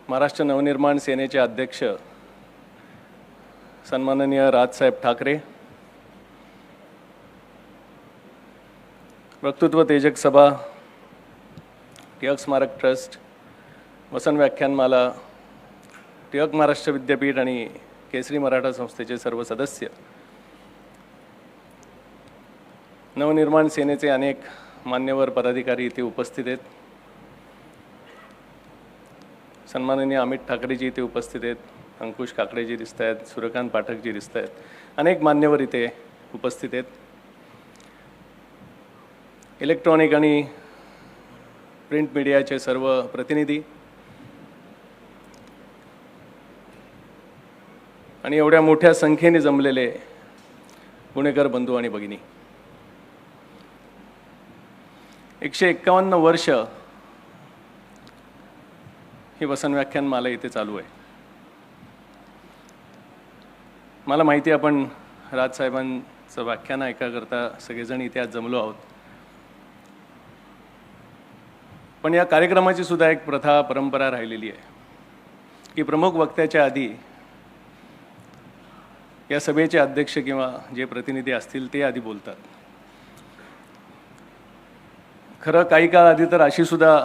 महाराष्ट्र नवनिर्माण सेनेचे अध्यक्ष सन्माननीय राजसाहेब ठाकरे, वक्तृत्व तेजक सभा, टिळक स्मारक ट्रस्ट, वसन व्याख्यानमाला, टिळक महाराष्ट्र विद्यापीठ आणि केसरी मराठा संस्थेचे सर्व सदस्य, नवनिर्माण सेनेचे अनेक मान्यवर पदाधिकारी इथे उपस्थित आहेत. सन्माननीय अमित ठाकरेजी इथे उपस्थित आहेत, अंकुश काकडेजी दिसत आहेत, सूर्यकांत पाठकजी दिसत आहेत, अनेक मान्यवर इथे उपस्थित आहेत. इलेक्ट्रॉनिक आणि प्रिंट मीडियाचे सर्व प्रतिनिधी आणि एवढ्या मोठ्या संख्येने जमलेले पुणेकर बंधू आणि भगिनी, 151 वर्ष ही वसन व्याख्यानमाला इथे चालू आहे. मला माहिती आहे आपण राजसाहेबांचं व्याख्यान ऐकाकरता सगळेजण इथे आज जमलो आहोत, पण या कार्यक्रमाची सुद्धा एक प्रथा परंपरा राहिलेली आहे की प्रमुख वक्त्याच्या आधी या सभेचे अध्यक्ष किंवा जे प्रतिनिधी असतील ते आधी बोलतात. खरं काही काळ आधी तर अशी सुद्धा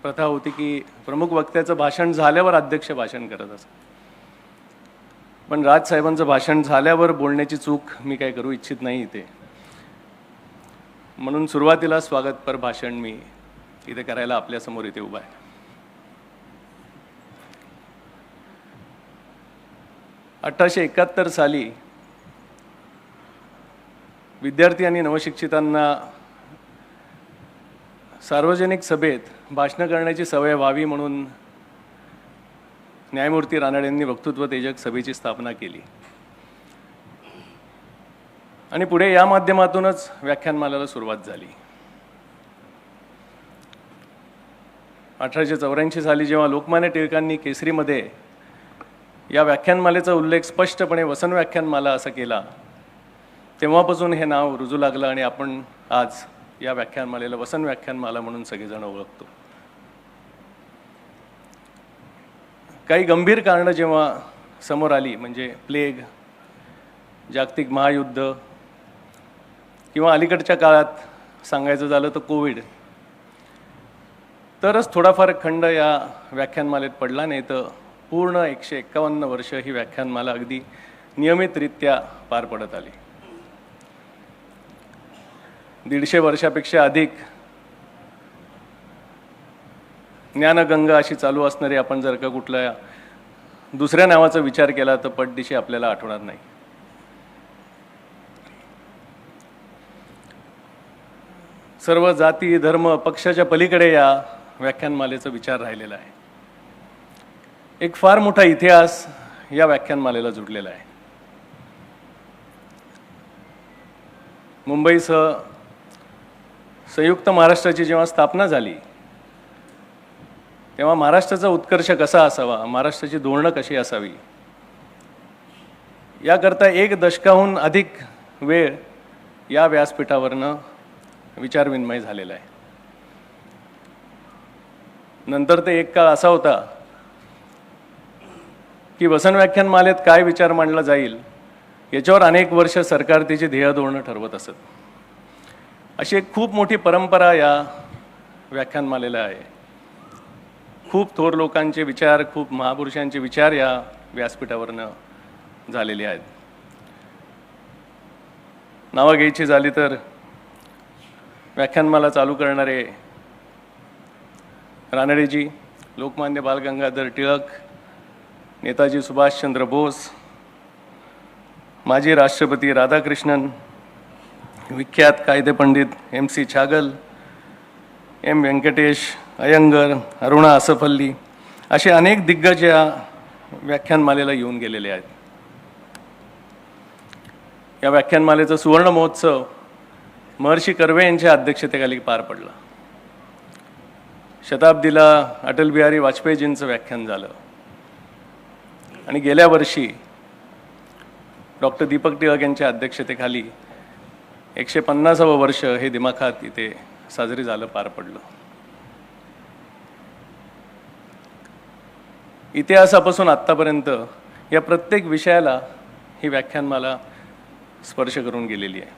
प्रथा होती की प्रमुख वक्त्याचं भाषण झाल्यावर अध्यक्ष भाषण करत असत, पण राजसाहेबांचं भाषण झाल्यावर बोलण्याची चूक मी काय करू इच्छित नाही इथे, म्हणून सुरुवातीला स्वागतपर भाषण मी इथे करायला आपल्यासमोर इथे उभा आहे. 1871 साली विद्यार्थी आणि नवशिक्षितांना सार्वजनिक सभेत भाषण करण्याची सवय व्हावी म्हणून न्यायमूर्ती रानडेंनी वक्तृत्व तेजक सभेची स्थापना केली आणि पुढे या माध्यमातूनच व्याख्यानमालेला सुरुवात झाली. 1884 साली जेव्हा लोकमान्य टिळकांनी केसरीमध्ये या व्याख्यानमालेचा उल्लेख स्पष्टपणे वसन व्याख्यानमाला असा केला, तेव्हापासून हे नाव रुजू लागलं आणि आपण आज या व्याख्यानमालेला वसन व्याख्यानमाला म्हणून सगळेजण ओळखतो. काही गंभीर कारणं जेव्हा समोर आली, म्हणजे प्लेग, जागतिक महायुद्ध किंवा अलीकडच्या काळात सांगायचं झालं तर कोविड, तरच थोडाफार खंड या व्याख्यानमालेत पडला, नाही तर पूर्ण 151 वर्ष ही व्याख्यानमाला अगदी नियमितरित्या पार पडत आली. 150 वर्षापेक्षा अधिक ज्ञानगंगा अशी चालू असणारी आपण जर का कुठल्या दुसऱ्या नावाचा विचार केला तर पटदिशी आपल्याला आठवणार नाही. सर्व जाती धर्म पक्षाच्या पलीकडे या व्याख्यानमालेचा विचार राहिलेला आहे. एक फार मोठा इतिहास या व्याख्यानमालेला जुडलेला आहे. मुंबईसह संयुक्त महाराष्ट्राची जेव्हा स्थापना झाली तेव्हा महाराष्ट्राचा उत्कर्ष कसा असावा, महाराष्ट्राची धोरणं कशी असावी, याकरता 1 दशकाहून अधिक वेळ या व्यासपीठावरनं विचारविनिमय झालेला आहे. नंतर ते एक काळ असा होता की वसन व्याख्यानमालेत काय विचार मांडला जाईल याच्यावर अनेक वर्ष सरकार त्याची ध्येय धोरणं ठरवत असत. अशी एक खूप मोठी परंपरा या व्याख्यानमालेला आहे. खूप थोर लोकांचे विचार, खूप महापुरुषांचे विचार या व्यासपीठावरनं झालेले आहेत. नावं घ्यायची झाली तर व्याख्यानमाला चालू करणारे रानडेजी, लोकमान्य बाल गंगाधर टिळक, नेताजी सुभाषचंद्र बोस, माजी राष्ट्रपती राधाकृष्णन, विख्यात कायदेपंडित MC छागल, M व्यंकटेश अय्यंगर, अरुणा असफल्ली, असे अनेक दिग्गज या व्याख्यानमालेला येऊन गेलेले आहेत. या व्याख्यानमालेचा सुवर्ण महोत्सव महर्षी कर्वे यांच्या अध्यक्षतेखाली पार पडला. शताब्दीला अटल बिहारी वाजपेयीजींचं व्याख्यान झालं आणि गेल्या वर्षी डॉक्टर दीपक टिळक यांच्या अध्यक्षतेखाली 150वे वर्ष हे दिमाखात इथे साजरी झालं, पार पडलं. इतिहासापासून आत्तापर्यंत या प्रत्येक विषयाला ही व्याख्यानमाला स्पर्श करून गेलेली आहे.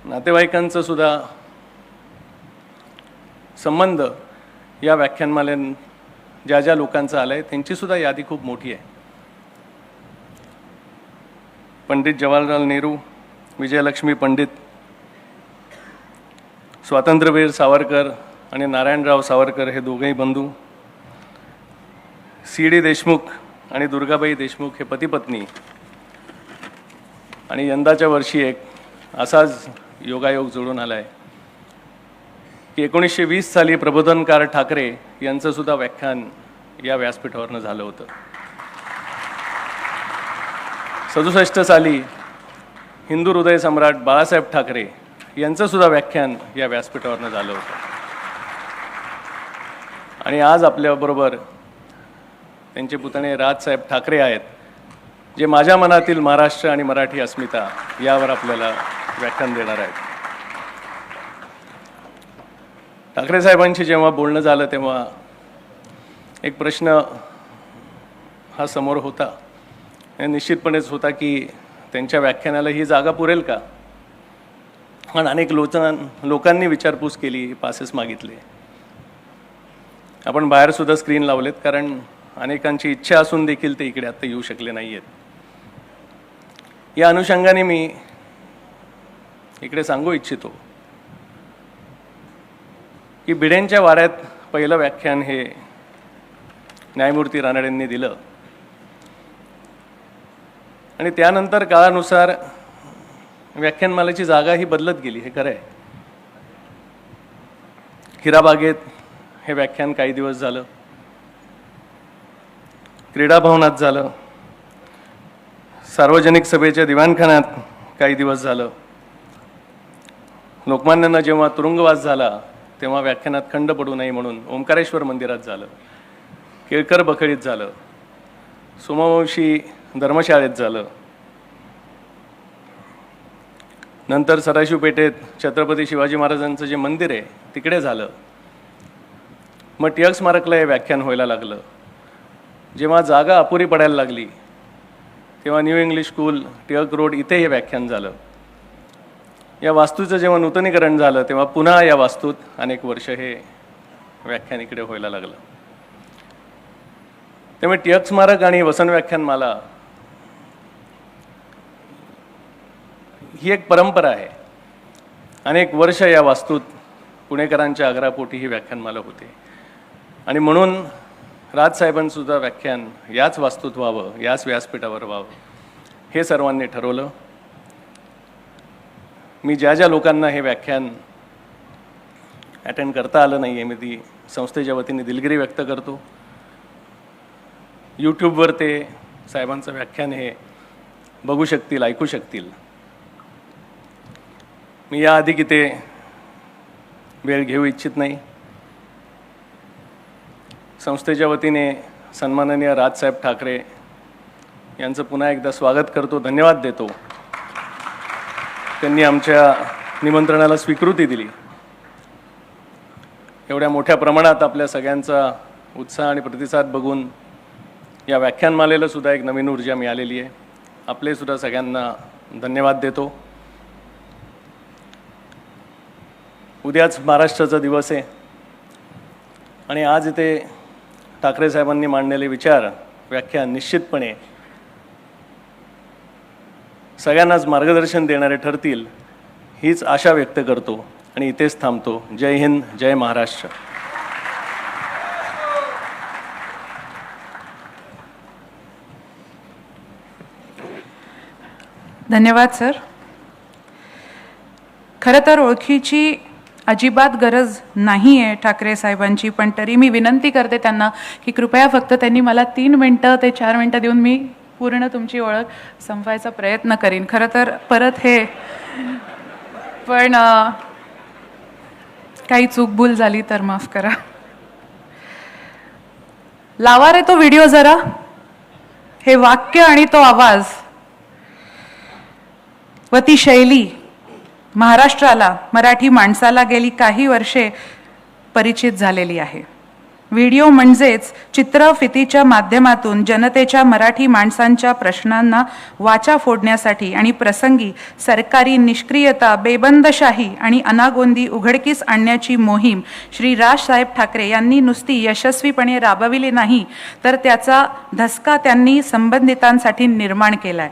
नातेवाईकांचा सुद्धा संबंध या व्याख्यानमालेन ज्या ज्या लोकांचा आला आहे त्यांची सुद्धा यादी खूप मोठी आहे. पंडित जवाहरलाल नेहरू, विजयलक्ष्मी पंडित, स्वातंत्र्यवीर सावरकर आणि नारायणराव सावरकर हे दोघेही बंधू, सी.डी. देशमुख आणि दुर्गाबाई देशमुख हे पती-पत्नी, आणि यंदाच्या वर्षी एक असाच योगायोग जोडून आला आहे की 1920 साली प्रबोधनकार ठाकरे यांचं सुद्धा व्याख्यान या व्यासपीठावरनं झालं होतं. 67 साली हिंदू हृदय सम्राट बाळासाहेब ठाकरे यांचं सुद्धा व्याख्यान या व्यासपीठावरनं झालं होतं. आणि आज आपल्याबरोबर त्यांचे पुतणे राजसाहेब ठाकरे आहेत, जे माझ्या मनातील महाराष्ट्र आणि मराठी अस्मिता यावर आपल्याला व्याख्यान देणार आहेत. ठाकरे साहेबांशी जेव्हा बोलणं झालं तेव्हा एक प्रश्न हा समोर होता, निश्चितपणेच होता की त्यांच्या व्याख्यानाला ही जागा पुरेल का. आणि अनेक लोकांनी विचारपूस केली, पासेस मागितले. आपण बाहेरसुद्धा स्क्रीन लावलेत, कारण अनेकांची इच्छा असून देखील ते इकडे आता येऊ शकले नाही आहेत. या अनुषंगाने मी इकडे सांगू इच्छितो की भिडेंच्या वाड्यात पहिलं व्याख्यान हे न्यायमूर्ती रानडेंनी दिलं, आणि त्यानंतर काळानुसार व्याख्यानमालेची जागा ही बदलत गेली, हे खरं आहे. हिराबागेत हे व्याख्यान काही दिवस झालं, क्रीडा भवनात झालं, सार्वजनिक सभेच्या दिवाणखान्यात काही दिवस झालं, लोकमान्यांना जेव्हा तुरुंगवास झाला तेव्हा व्याख्यानात खंड पडू नये म्हणून ओंकारेश्वर मंदिरात झालं, केळकर बखळीत झालं, सोमवंशी धर्मशाळेत झालं, नंतर सदाशिव पेठेत छत्रपती शिवाजी महाराजांचं जे मंदिर आहे तिकडे झालं. मग टिळक स्मारकला हे व्याख्यान व्हायला लागलं. जेव्हा जागा अपुरी पडायला लागली तेव्हा new English school, Tilak road इथे हे व्याख्यान झालं. या वास्तूचं जेव्हा नूतनीकरण झालं तेव्हा पुन्हा या वास्तूत अनेक वर्ष हे व्याख्यान इकडे व्हायला लागलं. त्यामुळे टिळक स्मारक आणि वसंत व्याख्यानमाला ही एक परंपरा आहे. अनेक वर्ष या वास्तूत पुणेकरांच्या आग्रहापोटी ही व्याख्यानमाला होते, आणि म्हणून राजसाहेबांसुद्धा व्याख्यान याच वास्तूत व्हावं, याच व्यासपीठावर व्हावं हे सर्वांनी ठरवलं. मी ज्या ज्या लोकांना हे व्याख्यान अटेंड करता आलं नाही आहे, मी ती संस्थेच्या वतीने दिलगिरी व्यक्त करतो. यूट्यूबवर ते साहेबांचं व्याख्यान हे बघू शकतील, ऐकू शकतील. मी याआधी की ते वेळ घेऊ इच्छित नाही. संस्थेच्या वतीने सन्माननीय राजसाहेब ठाकरे यांचं पुन्हा एकदा स्वागत करतो, धन्यवाद देतो. त्यांनी आमच्या निमंत्रणाला स्वीकृती दिली. एवढ्या मोठ्या प्रमाणात आपल्या सगळ्यांचा उत्साह आणि प्रतिसाद बघून या व्याख्यानमालेला सुद्धा एक नवीन ऊर्जा मिळालेली आहे. आपले सुद्धा सगळ्यांना धन्यवाद देतो. उद्याच महाराष्ट्राचा दिवस आहे, आणि आज इथे ठाकरे साहेबांनी मांडलेले विचार, व्याख्यान निश्चितपणे सगळ्यांनाच मार्गदर्शन देणारे ठरतील हीच आशा व्यक्त करतो आणि इथेच थांबतो. जय हिंद, जय महाराष्ट्र. धन्यवाद सर. खरं तर ओळखीची अजिबात गरज नाही आहे ठाकरे साहेबांची, पण तरी मी विनंती करते त्यांना की कृपया फक्त त्यांनी मला 3 मिनटं ते 4 मिनटं देऊन मी पूर्ण तुमची ओळख संपवायचा प्रयत्न करीन. खरं तर परत हे पण काही चूकभूल झाली तर माफ करा. लावा रे तो व्हिडिओ जरा. हे वाक्य आणि तो आवाज व ती शैली महाराष्ट्राला, मराठी माणसाला गेली काही वर्षे परिचित झालेली आहे. व्हिडिओ म्हणजेच चित्रफितीच्या माध्यमातून जनतेच्या मराठी माणसांच्या प्रश्नांना वाचा फोडण्यासाठी आणि प्रसंगी सरकारी निष्क्रियता, बेबंदशाही आणि अनागोंदी उघडकीस आणण्याची मोहीम श्री राजसाहेब ठाकरे यांनी नुसती यशस्वीपणे राबविली नाही, तर त्याचा धसका त्यांनी संबंधितांसाठी निर्माण केलाय.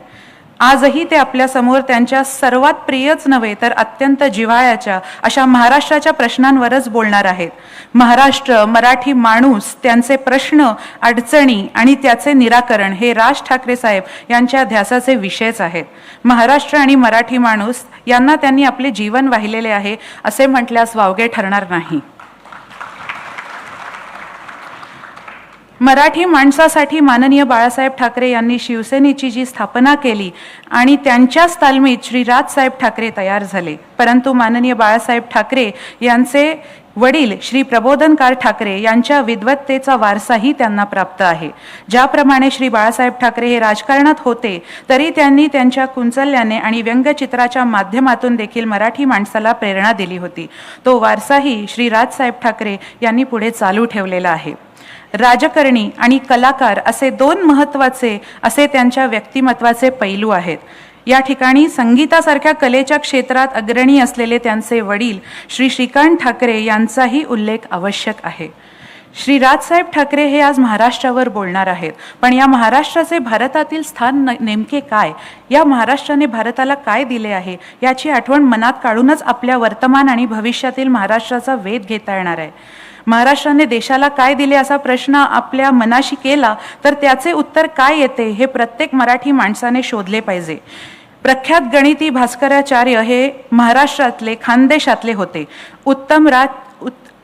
आजही ते आपल्यासमोर त्यांच्या सर्वात प्रियच नव्हे तर अत्यंत जिव्हाळ्याच्या अशा महाराष्ट्राच्या प्रश्नांवरच बोलणार आहेत. महाराष्ट्र, मराठी माणूस, त्यांचे प्रश्न, अडचणी आणि त्याचे निराकरण हे राज ठाकरे साहेब यांच्या ध्यासाचे विषयच आहेत. महाराष्ट्र आणि मराठी माणूस यांना त्यांनी आपले जीवन वाहिलेले आहे असे म्हटल्यास वावगे ठरणार नाही. मराठी माणसासाठी माननीय बाळासाहेब ठाकरे यांनी शिवसेनेची जी स्थापना केली आणि त्यांच्याच तालमीत श्री राजसाहेब ठाकरे तयार झाले. परंतु माननीय बाळासाहेब ठाकरे यांचे वडील श्री प्रबोधनकार ठाकरे यांच्या विद्वत्तेचा वारसाही त्यांना प्राप्त आहे. ज्याप्रमाणे श्री बाळासाहेब ठाकरे हे राजकारणात होते, तरी त्यांनी त्यांच्या कुंचल्याने आणि व्यंगचित्राच्या माध्यमातून देखील मराठी माणसाला प्रेरणा दिली होती. तो वारसाही श्री राजसाहेब ठाकरे यांनी पुढे चालू ठेवलेला आहे. राजकारणी आणि कलाकार असे दोन महत्त्वाचे असे त्यांच्या व्यक्तिमत्वाचे पैलू आहेत. या ठिकाणी संगीतासारख्या कलेच्या क्षेत्रात अग्रणी असलेले त्यांचे वडील श्री श्रीकांत ठाकरे यांचाही उल्लेख आवश्यक आहे. श्री राजसाहेब ठाकरे हे आज महाराष्ट्रावर बोलणार आहेत, पण या महाराष्ट्राचे भारतातील स्थान नेमके काय, या महाराष्ट्राने भारताला काय दिले आहे याची आठवण मनात काढूनच आपल्या वर्तमान आणि भविष्यातील महाराष्ट्राचा वेध घेता येणार आहे. महाराष्ट्राने देशाला काय दिले असा प्रश्न आपल्या मनाशी केला तर त्याचे उत्तर काय येते हे प्रत्येक मराठी माणसाने शोधले पाहिजे. प्रख्यात गणिती भास्कराचार्य हे महाराष्ट्रातले खानदेशातले होते.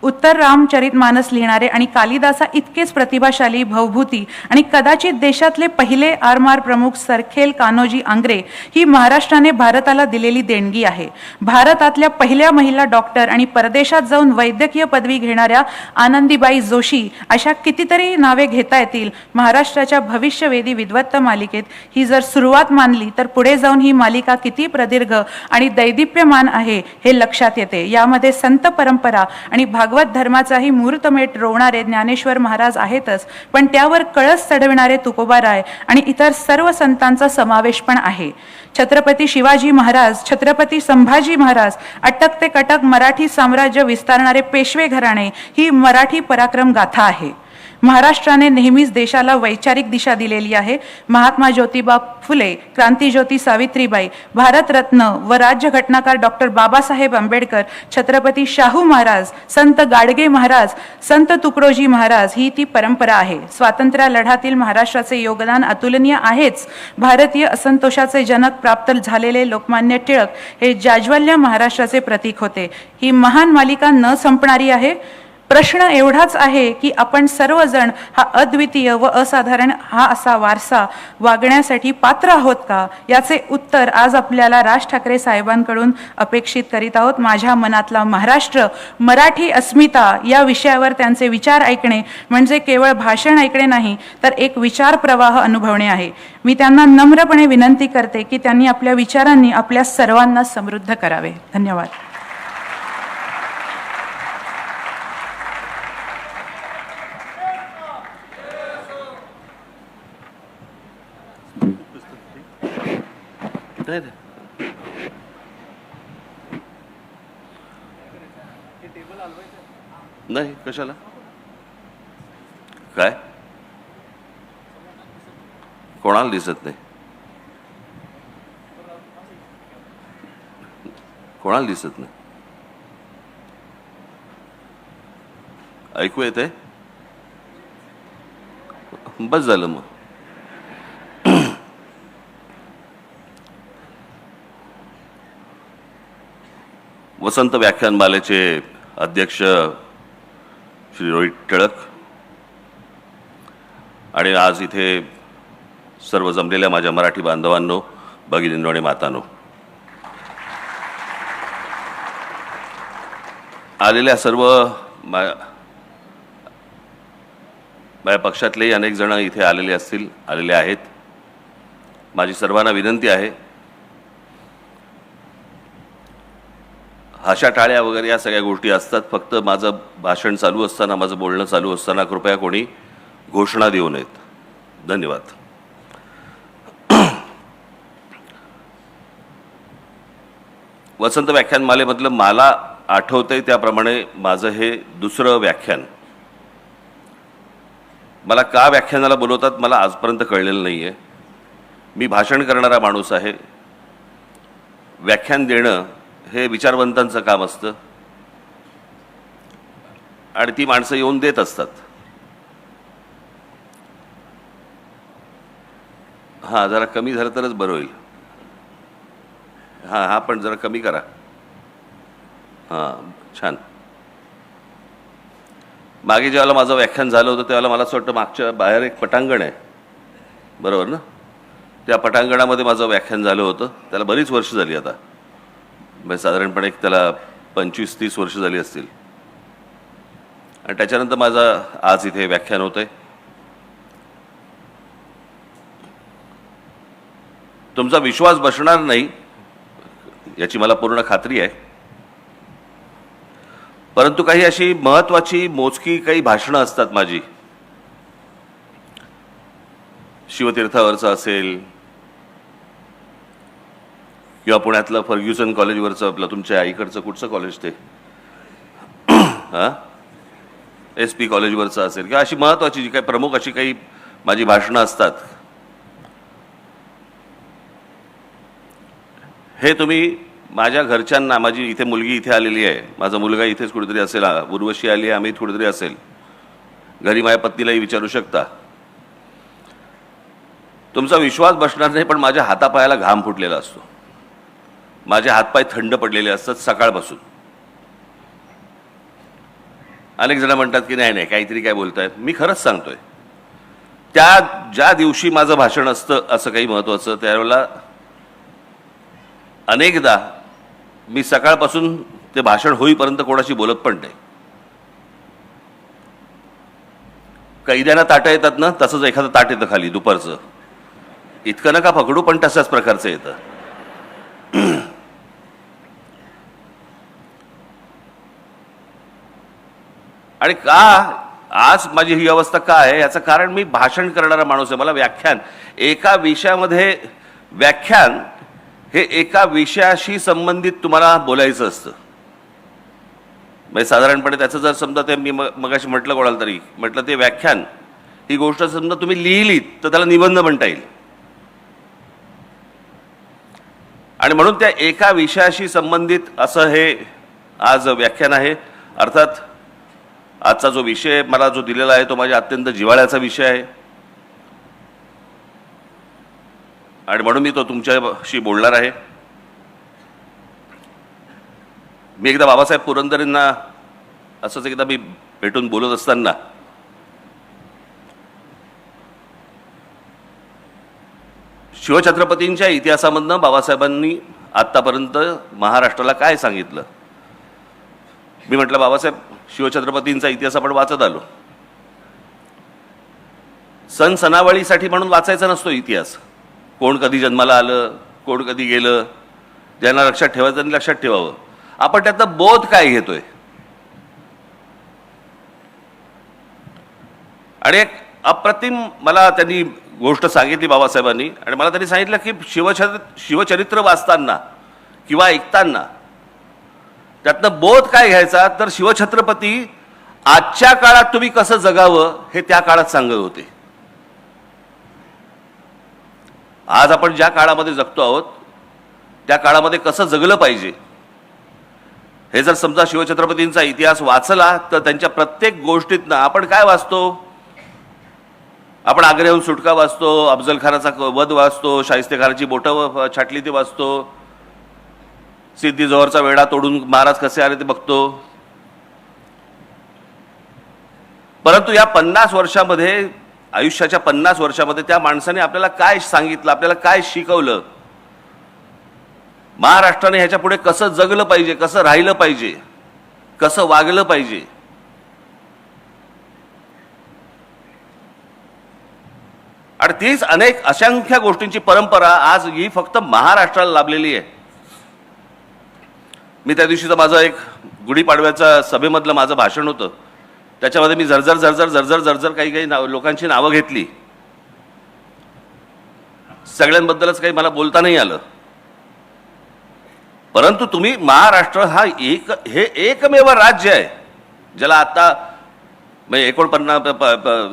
उत्तर रामचरितमानस लिहिणारे आणि कालिदासा इतकेच प्रतिभाशाली भवभूती आणि कदाचित देशातले पहिले आरमार प्रमुख सरखेल कान्होजी आंग्रे ही महाराष्ट्राने भारताला दिलेली देणगी आहे. भारतातल्या पहिल्या महिला डॉक्टर आणि परदेशात जाऊन वैद्यकीय पदवी घेणाऱ्या आनंदीबाई जोशी अशा कितीतरी नावे घेता येतील. महाराष्ट्राच्या भविष्यवेधी विद्वत्त मालिकेत ही जर सुरुवात मानली तर पुढे जाऊन ही मालिका किती प्रदीर्घ आणि दैदिप्यमान आहे हे लक्षात येते. यामध्ये संत परंपरा आणि भागवत धर्माचाही मुहूर्तमेढ रोवणारे ज्ञानेश्वर महाराज आहेतच, पण त्यावर कळस चढविणारे तुकोबाराय आणि इतर सर्व संतांचा समावेश पण आहे. छत्रपती शिवाजी महाराज, छत्रपती संभाजी महाराज, अटक ते कटक मराठी साम्राज्य विस्तारणारे पेशवे घराणे ही मराठी पराक्रम गाथा आहे. महाराष्ट्राने नेहमीच देशाला वैचारिक दिशा दिलेली आहे. महात्मा ज्योतिबा फुले, क्रांतीज्योती सावित्रीबाई, भारतरत्न व राज्यघटनाकार डॉक्टर बाबासाहेब आंबेडकर, छत्रपती शाहू महाराज, संत गाडगे महाराज, संत तुकडोजी महाराज ही ती परंपरा आहे. स्वातंत्र्य लढ्यातील महाराष्ट्राचे योगदान अतुलनीय आहेच. भारतीय असंतोषाचे जनक प्राप्त झालेले लोकमान्य टिळक हे जाज्वल्य महाराष्ट्राचे प्रतीक होते. ही महान मालिका न संपणारी आहे. प्रश्न एवढाच आहे की आपण सर्वजण हा अद्वितीय व असाधारण हा असा वारसा वागण्यासाठी पात्र आहोत का, याचे उत्तर आज आपल्याला राज ठाकरे साहेबांकडून अपेक्षित करीत आहोत. माझ्या मनातला महाराष्ट्र, मराठी अस्मिता या विषयावर त्यांचे विचार ऐकणे म्हणजे केवळ भाषण ऐकणे नाही तर एक विचार प्रवाह अनुभवणे आहे. मी त्यांना नम्रपणे विनंती करते की त्यांनी आपल्या विचारांनी आपल्या सर्वांना समृद्ध करावे. धन्यवाद. नाही, कशाला काय कोणाला दिसत नाही, कोणाला दिसत नाही. ऐकू येते, बस झालं. मग वसंत व्याख्यानमालेचे अध्यक्ष श्री रोहित टिळक आणि आज इथे सर्व जमलेल्या माझ्या मराठी बांधवांनो, भगिनींनो आणि मातांनो, आलेल्या सर्व माझ्या पक्षातलेही अनेक जण इथे आलेले आहेत. माझी सर्वांना विनंती आहे, भाषा टाळ्या वगैरे या सगळ्या गोष्टी असतात. फक्त माझं भाषण चालू असताना, माझं बोलणं चालू असताना कृपया कोणी घोषणा देऊ नयेत. धन्यवाद. वसंत व्याख्यानमालेमधलं मला आठवतंय त्याप्रमाणे माझं हे दुसरं व्याख्यान. मला का व्याख्यानाला बोलवतात मला आजपर्यंत कळलेलं नाही आहे. मी भाषण करणारा माणूस आहे. व्याख्यान देणं हे विचारवंतांचं काम असतं आणि ती माणसं येऊन देत असतात. हां, जरा कमी झालं तरच बरं होईल. हां हां, पण जरा कमी करा. हां, छान. मागे जेव्हा माझं व्याख्यान झालं होतं त्यावेळेला मला असं वाटतं मागच्या बाहेर एक पटांगण आहे, बरोबर ना? त्या पटांगणामध्ये माझं व्याख्यान झालं होतं. त्याला बरीच वर्ष झाली आता, म्हणजे साधारणपणे त्याला 25-30 वर्ष झाली असतील. आणि त्याच्यानंतर माझं आज इथे व्याख्यान होतं आहे. तुमचा विश्वास बसणार नाही याची मला पूर्ण खात्री आहे. परंतु काही अशी महत्त्वाची मोजकी काही भाषणं असतात माझी. शिवतीर्थावरचं असेल किंवा पुण्यातलं फर्ग्युसन कॉलेजवरचं, आपलं तुमच्या आईकडचं कुठचं कॉलेज ते हां SP कॉलेजवरचं असेल, किंवा अशी महत्त्वाची जी काही प्रमुख अशी काही माझी भाषणं असतात. हे तुम्ही माझ्या घरच्यांना, माझी इथे मुलगी इथे आलेली आहे, माझा मुलगा इथेच कुठेतरी असेल, उर्वशी आली आहे, आम्ही कुठेतरी असेल, घरी माझ्या पत्नीलाही विचारू शकता. तुमचा विश्वास बसणार नाही, पण माझ्या हातापायाला घाम फुटलेला असतो. माझे हातपाय थंड पडलेले असतात सकाळपासून. अनेक जण म्हणतात की नाही नाही काहीतरी काय बोलतायत. मी खरंच सांगतोय, ज्या दिवशी माझं भाषण असतं असं काही महत्त्वाचं, त्यावेळेला अनेकदा मी सकाळपासून ते भाषण होईपर्यंत कोणाशी बोलत पण नाही. कैद्यांना ताटं येतात ना, तसंच एखादं ताट येतं खाली दुपारचं. इतकं नका पकडू, पण तशाच प्रकारचं येतं. आणि का आज माझी ही अवस्था का आहे याचं कारण, मी भाषण करणारा माणूस आहे. मला व्याख्यान एका विषयामध्ये, व्याख्यान हे एका विषयाशी संबंधित तुम्हाला बोलायचं असतं. म्हणजे साधारणपणे त्याचं जर समजा ते मी मगाशी म्हटलं कोणाला तरी, म्हटलं ते व्याख्यान ही गोष्ट समजा तुम्ही लिहिलीत तर त्याला निबंध म्हणता येईल. आणि म्हणून त्या एका विषयाशी संबंधित असं हे आज व्याख्यान आहे. अर्थात आजचा जो विषय मला जो दिलेला आहे तो माझ्या अत्यंत जिव्हाळ्याचा विषय आहे आणि म्हणून मी तो तुमच्याशी बोलणार आहे. मी एकदा बाबासाहेब पुरंदरेंना असंच एकदा मी भेटून बोलत असताना शिवछत्रपतींच्या इतिहासामधनं बाबासाहेबांनी आत्तापर्यंत महाराष्ट्राला काय सांगितलं. मी म्हटलं बाबासाहेब शिवछत्रपतींचा इतिहास आपण वाचत आलो. सण सणावळीसाठी म्हणून वाचायचा नसतो इतिहास. कोण कधी जन्माला आलं, कोण कधी गेलं, ज्यांना लक्षात ठेवायचं त्यांनी लक्षात ठेवावं. आपण त्यातनं बोध काय घेतोय. आणि एक अप्रतिम मला त्यांनी गोष्ट सांगितली बाबासाहेबांनी, आणि मला त्यांनी सांगितलं की शिवचरित्र वाचताना किंवा ऐकताना त्यातनं बोध काय घ्यायचा, तर शिवछत्रपती आजच्या काळात तुम्ही कसं जगावं हे त्या काळात सांगत होते. आज आपण ज्या काळामध्ये जगतो आहोत त्या काळामध्ये कसं जगलं पाहिजे हे जर समजा शिवछत्रपतींचा इतिहास वाचला तर त्यांच्या प्रत्येक गोष्टीतनं आपण काय वाचतो. आपण आग्र्याहून सुटका वाचतो, अफजल खानाचा वध वाचतो, शाहिस्तेखानाची बोटं छाटली ते वाचतो, सिद्धी जोहरचा वेढा तोडून महाराज कसे आले ते बघतो. परंतु या 50 वर्षामध्ये, आयुष्याच्या 50 वर्षामध्ये त्या माणसाने आपल्याला काय सांगितलं, आपल्याला काय शिकवलं, महाराष्ट्राने ह्याच्या पुढे कसं जगलं पाहिजे, कसं राहिलं पाहिजे, कसं वागलं पाहिजे. आणि तीच अनेक असंख्य गोष्टींची परंपरा आज ही फक्त महाराष्ट्राला लाभलेली आहे. मी त्या दिवशीचं माझं एक गुढीपाडव्याचा सभेमधलं माझं भाषण होतं, त्याच्यामध्ये मी झरझर काही लोकांची नावं घेतली. सगळ्यांबद्दलच काही मला बोलता नाही आलं. परंतु तुम्ही महाराष्ट्र हा हे एकमेव राज्य आहे ज्याला आता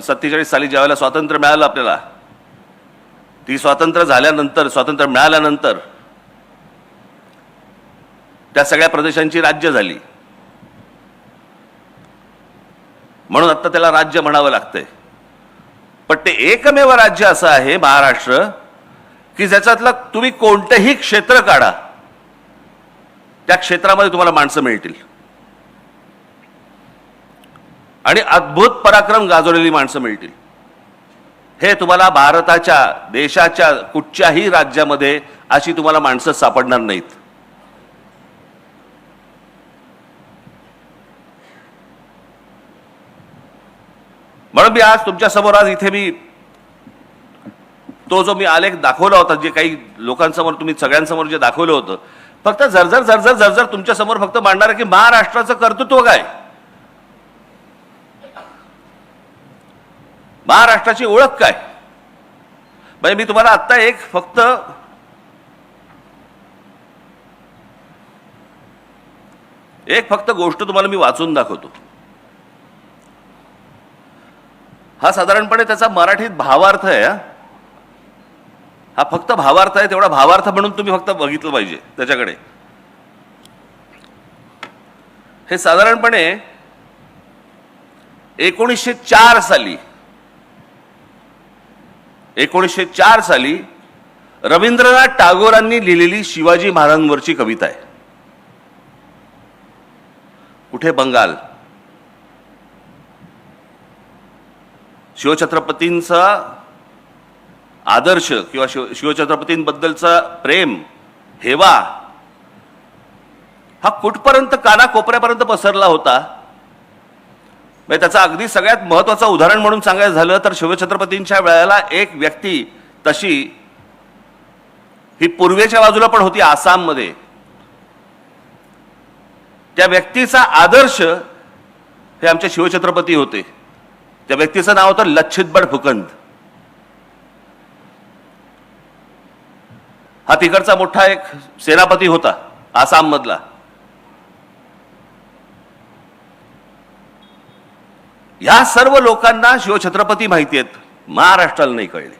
47 साली ज्यावेळेला स्वातंत्र्य मिळालं आपल्याला, ती स्वातंत्र्य मिळाल्यानंतर त्या सगळ्या प्रदेशांची राज्य झाली, म्हणून आता त्याला राज्य म्हणावं लागतंय. पण ते एकमेव राज्य असं आहे महाराष्ट्र की ज्याच्यातलं तुम्ही कोणतंही क्षेत्र काढा, त्या क्षेत्रामध्ये तुम्हाला माणसं मिळतील आणि अद्भुत पराक्रम गाजवलेली माणसं मिळतील. हे तुम्हाला भारताच्या देशाच्या कुठच्याही राज्यामध्ये अशी तुम्हाला माणसं सापडणार नाहीत. म्हणून मी आज तुमच्या समोर इथे मी तो जो मी आलेख दाखवला होता, जे काही लोकांसमोर तुम्ही सगळ्यांसमोर जे दाखवलं होतं, फक्त झरझर तुमच्या समोर फक्त मांडणार आहे की महाराष्ट्राचं कर्तृत्व काय, महाराष्ट्राची ओळख काय. म्हणजे मी तुम्हाला आत्ता फक्त गोष्ट तुम्हाला मी वाचून दाखवतो. हा साधारणपणे त्याचा मराठीत भावार्थ आहे. हा फक्त भावार्थ आहे, तेवढा भावार्थ म्हणून तुम्ही फक्त बघितलं पाहिजे त्याच्याकडे. हे साधारणपणे 1904 साली रवींद्रनाथ टागोरांनी लिहिलेली शिवाजी महाराजांवरची कविता आहे. कुठे बंगाल, शिवछत्रपतींचा आदर्श किंवा शिवछत्रपतींबद्दलचा प्रेम, हेवा हा कुठपर्यंत कानाकोपऱ्यापर्यंत पसरला होता. म्हणजे त्याचं अगदी सगळ्यात महत्वाचं उदाहरण म्हणून सांगायचं झालं तर शिवछत्रपतींच्या वेळेला एक व्यक्ती तशी ही पूर्वेच्या बाजूला पण होती, आसाममध्ये. त्या व्यक्तीचा आदर्श हे आमचे शिवछत्रपती होते. त्या व्यक्तीचं नाव होतं लच्छितबड फुकंद. हा तिकडचा मोठा एक सेनापती होता आसाम मधला. या सर्व लोकांना शिवछत्रपती माहिती आहेत, महाराष्ट्राला नाही कळले.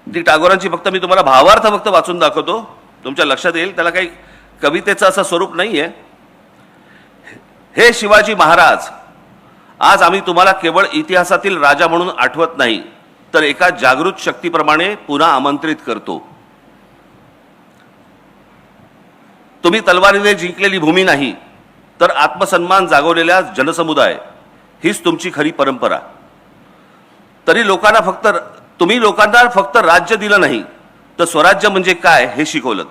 ती टागोरांची फक्त मी तुम्हाला भावार्थ फक्त वाचून दाखवतो, तुमच्या लक्षात येईल. त्याला काही कवितेचं असं स्वरूप नाहीये. हे शिवाजी महाराज, आज आम्ही तुम्हाला केवळ इतिहासातील राजा म्हणून आठवत नाही, तर एका जागृत शक्तीप्रमाणे पुन्हा आमंत्रित करतो. तुम्ही तलवारीने जिंकलेली भूमी नाही, तर आत्मसन्मान जागवलेल्या जनसमुदाय हीच तुमची खरी परंपरा. तरी तुम्ही लोकांना फक्त राज्य दिलं नाही, तर स्वराज्य म्हणजे काय हे शिकवलं.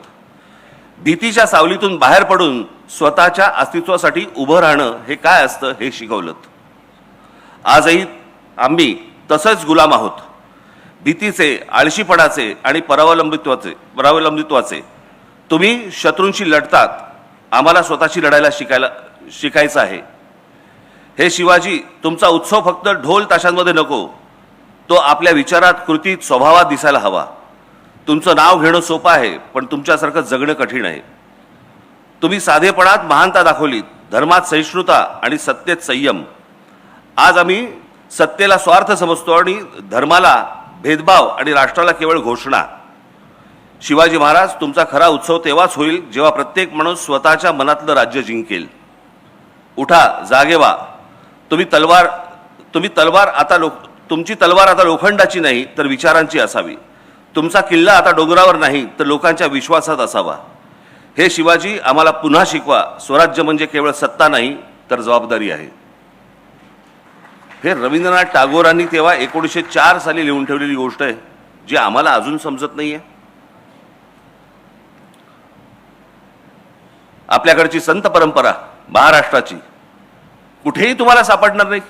भीतीच्या सावलीतून बाहेर पडून स्वतःच्या अस्तित्वासाठी उभं राहणं हे काय असतं हे शिकवलं. आजही आम्ही तसंच गुलाम आहोत, भीतीचे, आळशीपणाचे आणि परावलंबित्वाचे. तुम्ही शत्रूंशी लढतात, आम्हाला स्वतःशी लढायला शिकायचं आहे. हे शिवाजी, तुमचा उत्सव फक्त ढोल ताशांमध्ये नको, तो आपल्या विचारात, कृतीत, स्वभावात दिसायला हवा. तुमचं नाव घेणं सोपं आहे, पण तुमच्यासारखं जगणं कठीण आहे. तुम्ही साधेपणात महानता दाखवलीत, धर्मात सहिष्णुता आणि सत्तेत संयम. आज आम्ही सत्तेला स्वार्थ समजतो आणि धर्माला भेदभाव आणि राष्ट्राला केवळ घोषणा. शिवाजी महाराज, तुमचा खरा उत्सव तेव्हाच होईल जेव्हा प्रत्येक माणूस स्वतःच्या मनातलं राज्य जिंकेल. उठा, जागे व्हा. तुमची तलवार आता लोखंडाची नाही, तर विचारांची असावी. तुमचा किल्ला आता डोंगरावर नाही, तर लोकांच्या विश्वासात असावा. हे शिवाजी, आम्हाला पुन्हा शिकवा, स्वराज्य म्हणजे केवळ सत्ता नाही, तर जबाबदारी आहे. हे रवींद्रनाथ टागोरांनी तेव्हा 1904 साली लिहून ठेवलेली गोष्ट आहे, जी आम्हाला अजून समजत नाहीये. आपल्याकडची संत परंपरा महाराष्ट्राची कुठेही तुम्हाला सापडणार नाही.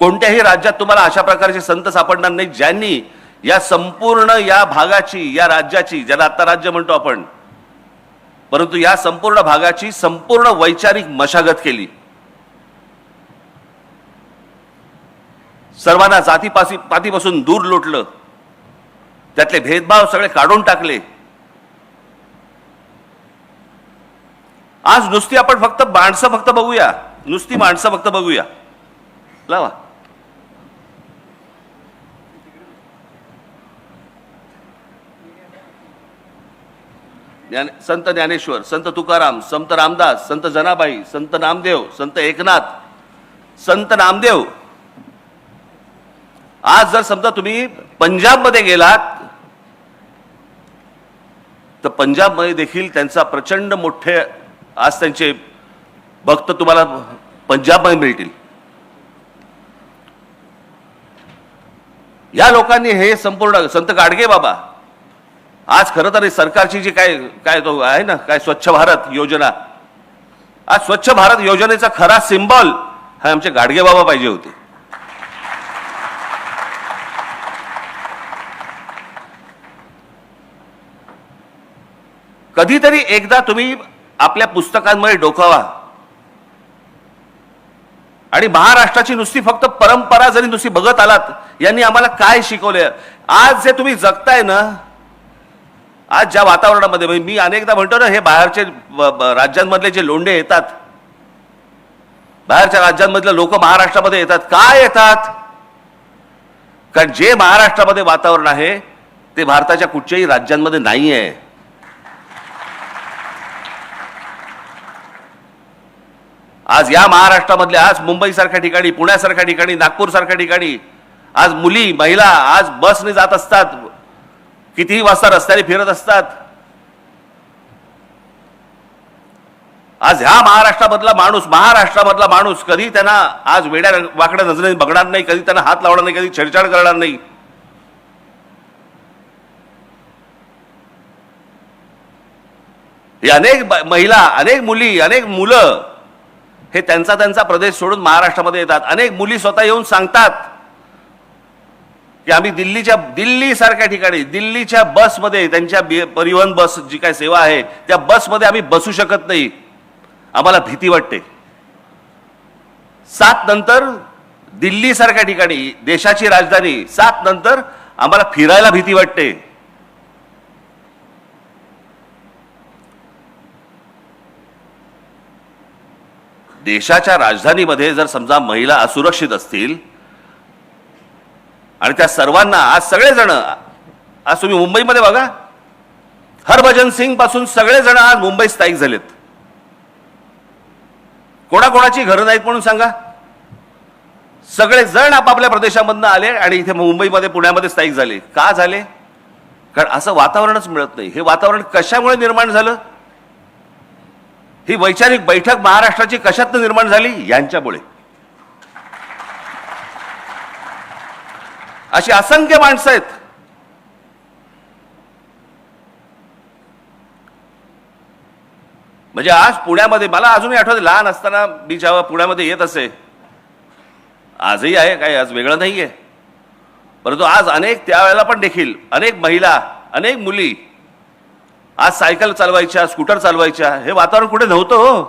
कोणत्याही राज्यात तुम्हाला अशा प्रकारचे संत सापडणार नाही ज्यांनी या संपूर्ण या भागाची, या राज्याची, ज्याला आता राज्य म्हणतो आपण, परंतु या संपूर्ण भागाची संपूर्ण वैचारिक मशागत केली. सर्वांना जातीपातीपासून दूर लोटलं, त्यातले भेदभाव सगळे काढून टाकले. आज नुसती आपण फक्त माणसं फक्त बघूया, नुसती माणसं फक्त बघूया. लावा. संत ज्ञानेश्वर, संत तुकाराम, संत रामदास, संत जनाबाई, संत नामदेव, संत एकनाथ, संत नामदेव. आज जर समजा तुम्ही पंजाबमध्ये गेलात तर पंजाबमध्ये देखील त्यांचा प्रचंड मोठे आज त्यांचे भक्त तुम्हाला पंजाबमध्ये मिळतील. या लोकांनी हे संपूर्ण संत गाडगे बाबा, आज खरं तर सरकारची जी काय काय तो आहे ना, काय स्वच्छ भारत योजना, आज स्वच्छ भारत योजनेचा खरा सिंबल हा आमचे गाडगे बाबा पाहिजे होते. कधीतरी एकदा तुम्ही आपल्या पुस्तकांमध्ये डोकावा आणि महाराष्ट्राची नुसती फक्त परंपरा जरी नुसती बघत आलात, यांनी आम्हाला काय शिकवले. आज जे तुम्ही जगताय ना, आज ज्या वातावरणामध्ये, मी अनेकदा म्हणतो ना, हे बाहेरचे राज्यांमधले जे लोंढे येतात, बाहेरच्या राज्यांमधले लोक महाराष्ट्रामध्ये येतात. काय येतात? कारण जे महाराष्ट्रामध्ये वातावरण आहे ते भारताच्या कुठच्याही राज्यांमध्ये नाही आहे. आज या महाराष्ट्रामधल्या, आज मुंबईसारख्या ठिकाणी, पुण्यासारख्या ठिकाणी, नागपूरसारख्या ठिकाणी आज मुली, महिला आज बसने जात असतात, कितीही वाजता रस्त्याने फिरत असतात. आज ह्या महाराष्ट्रामधला माणूस कधी त्यांना आज वेड्या वाकड्या नजरेने बघणार नाही, कधी त्यांना हात लावणार नाही, कधी छेडछाड करणार नाही. हे अनेक महिला, अनेक मुली, अनेक मुलं हे त्यांचा प्रदेश सोडून महाराष्ट्रामध्ये येतात. अनेक मुली स्वतः येऊन सांगतात की आम्ही दिल्लीसारख्या ठिकाणी, दिल्लीच्या बसमध्ये, त्यांच्या परिवहन बस जी काय सेवा आहे त्या बसमध्ये आम्ही बसू शकत नाही, आम्हाला भीती वाटते. 7 नंतर दिल्लीसारख्या ठिकाणी, देशाची राजधानी, 7 नंतर आम्हाला फिरायला भीती वाटते. देशाच्या राजधानीमध्ये जर समजा महिला असुरक्षित असतील आणि त्या सर्वांना आज सगळेजण, आज तुम्ही मुंबईमध्ये बघा, हरभजन सिंग पासून सगळेजण आज मुंबईत स्थायिक झालेत. कोणाकोणाची घरं नाहीत म्हणून सांगा, सगळेजण आपापल्या प्रदेशामधून आले आणि इथे मुंबईमध्ये, पुण्यामध्ये स्थायिक झाले. का झाले? कारण असं वातावरणच मिळत नाही. हे वातावरण कशामुळे निर्माण झालं? ही वैचारिक बैठक महाराष्ट्राची कशातनं निर्माण झाली? यांच्यामुळे. अशी असंख्य माणसं आहेत. म्हणजे आज पुण्यामध्ये, मला अजूनही आठवते लहान असताना मी जेव्हा पुण्यामध्ये येत असे, आजही आहे, काही आज वेगळं नाहीये, परंतु आज अनेक, त्यावेळेला पण देखील अनेक महिला, अनेक मुली आज सायकल चालवायच्या, स्कूटर चालवायच्या. हे वातावरण कुठे नव्हतं हो.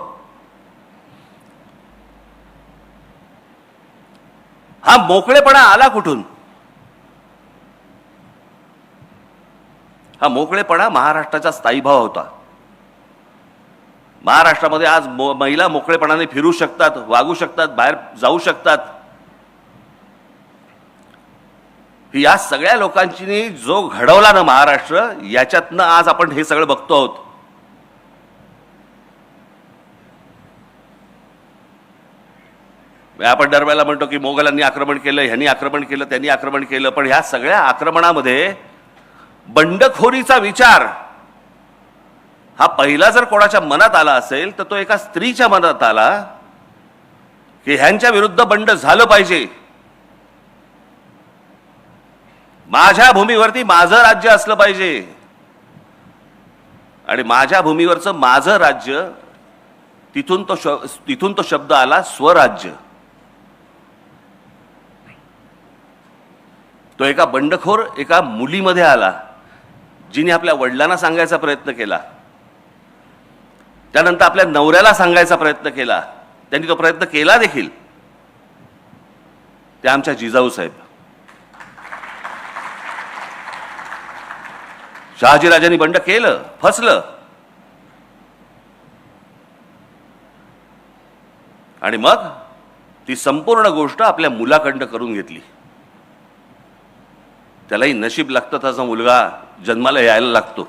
हा मोकळेपणा आला कुठून? हा मोकळेपणा महाराष्ट्राचा स्थायीभाव होता. महाराष्ट्रामध्ये आज महिला मोकळेपणाने फिरू शकतात, वागू शकतात, बाहेर जाऊ शकतात. या सगळ्या लोकांची जो घडवला ना महाराष्ट्र, याच्यातनं आज आपण हे सगळं बघतो आहोत. आपण दरवेळेला म्हणतो की मोगलांनी आक्रमण केलं, ह्यांनी आक्रमण केलं, त्यांनी आक्रमण केलं, पण ह्या सगळ्या आक्रमणामध्ये बंडखोरीचा विचार हा पहिला जर कोणाच्या मनात आला असेल तर तो एका स्त्रीच्या मनात आला की ह्यांच्या विरुद्ध बंड झालं पाहिजे. माझ्या भूमीवरती माझं राज्य असलं पाहिजे आणि माझ्या भूमीवरचं माझं राज्य, तिथून तो शब्द आला स्वराज्य. तो एका बंडखोर एका मुलीमध्ये आला, जिने आपल्या वडिलांना सांगायचा प्रयत्न केला, त्यानंतर आपल्या नवऱ्याला सांगायचा प्रयत्न केला, त्यांनी तो प्रयत्न केला देखील. ते आमच्या जिजाऊ साहेब. शहाजीराजांनी बंड केलं, फसलं, आणि मग ती संपूर्ण गोष्ट आपल्या मुलाकडनं करून घेतली. त्यालाही नशीब लागतं, त्याचा मुलगा जन्माला यायला लागतो.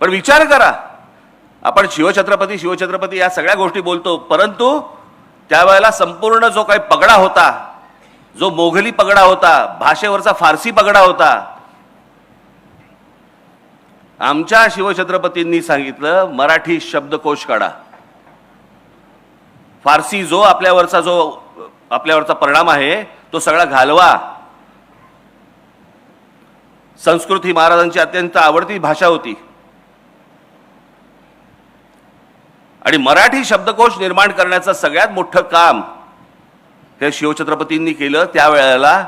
पण विचार करा, आपण शिवछत्रपती शिवछत्रपती या सगळ्या गोष्टी बोलतो, परंतु त्यावेळेला संपूर्ण जो काही पगडा होता, जो मोघली पगडा होता, भाषेवरचा फारसी पगडा होता, आमच्या शिवछत्रपतींनी सांगितलं मराठी शब्दकोश काढा. फारसी जो आपल्यावरचा परिणाम आहे तो सगळा घालवा. संस्कृत ही महाराजांची अत्यंत आवडती भाषा होती, आणि मराठी शब्दकोश निर्माण करण्याचं सगळ्यात मोठं काम हे शिवछत्रपतींनी केलं. त्यावेळेला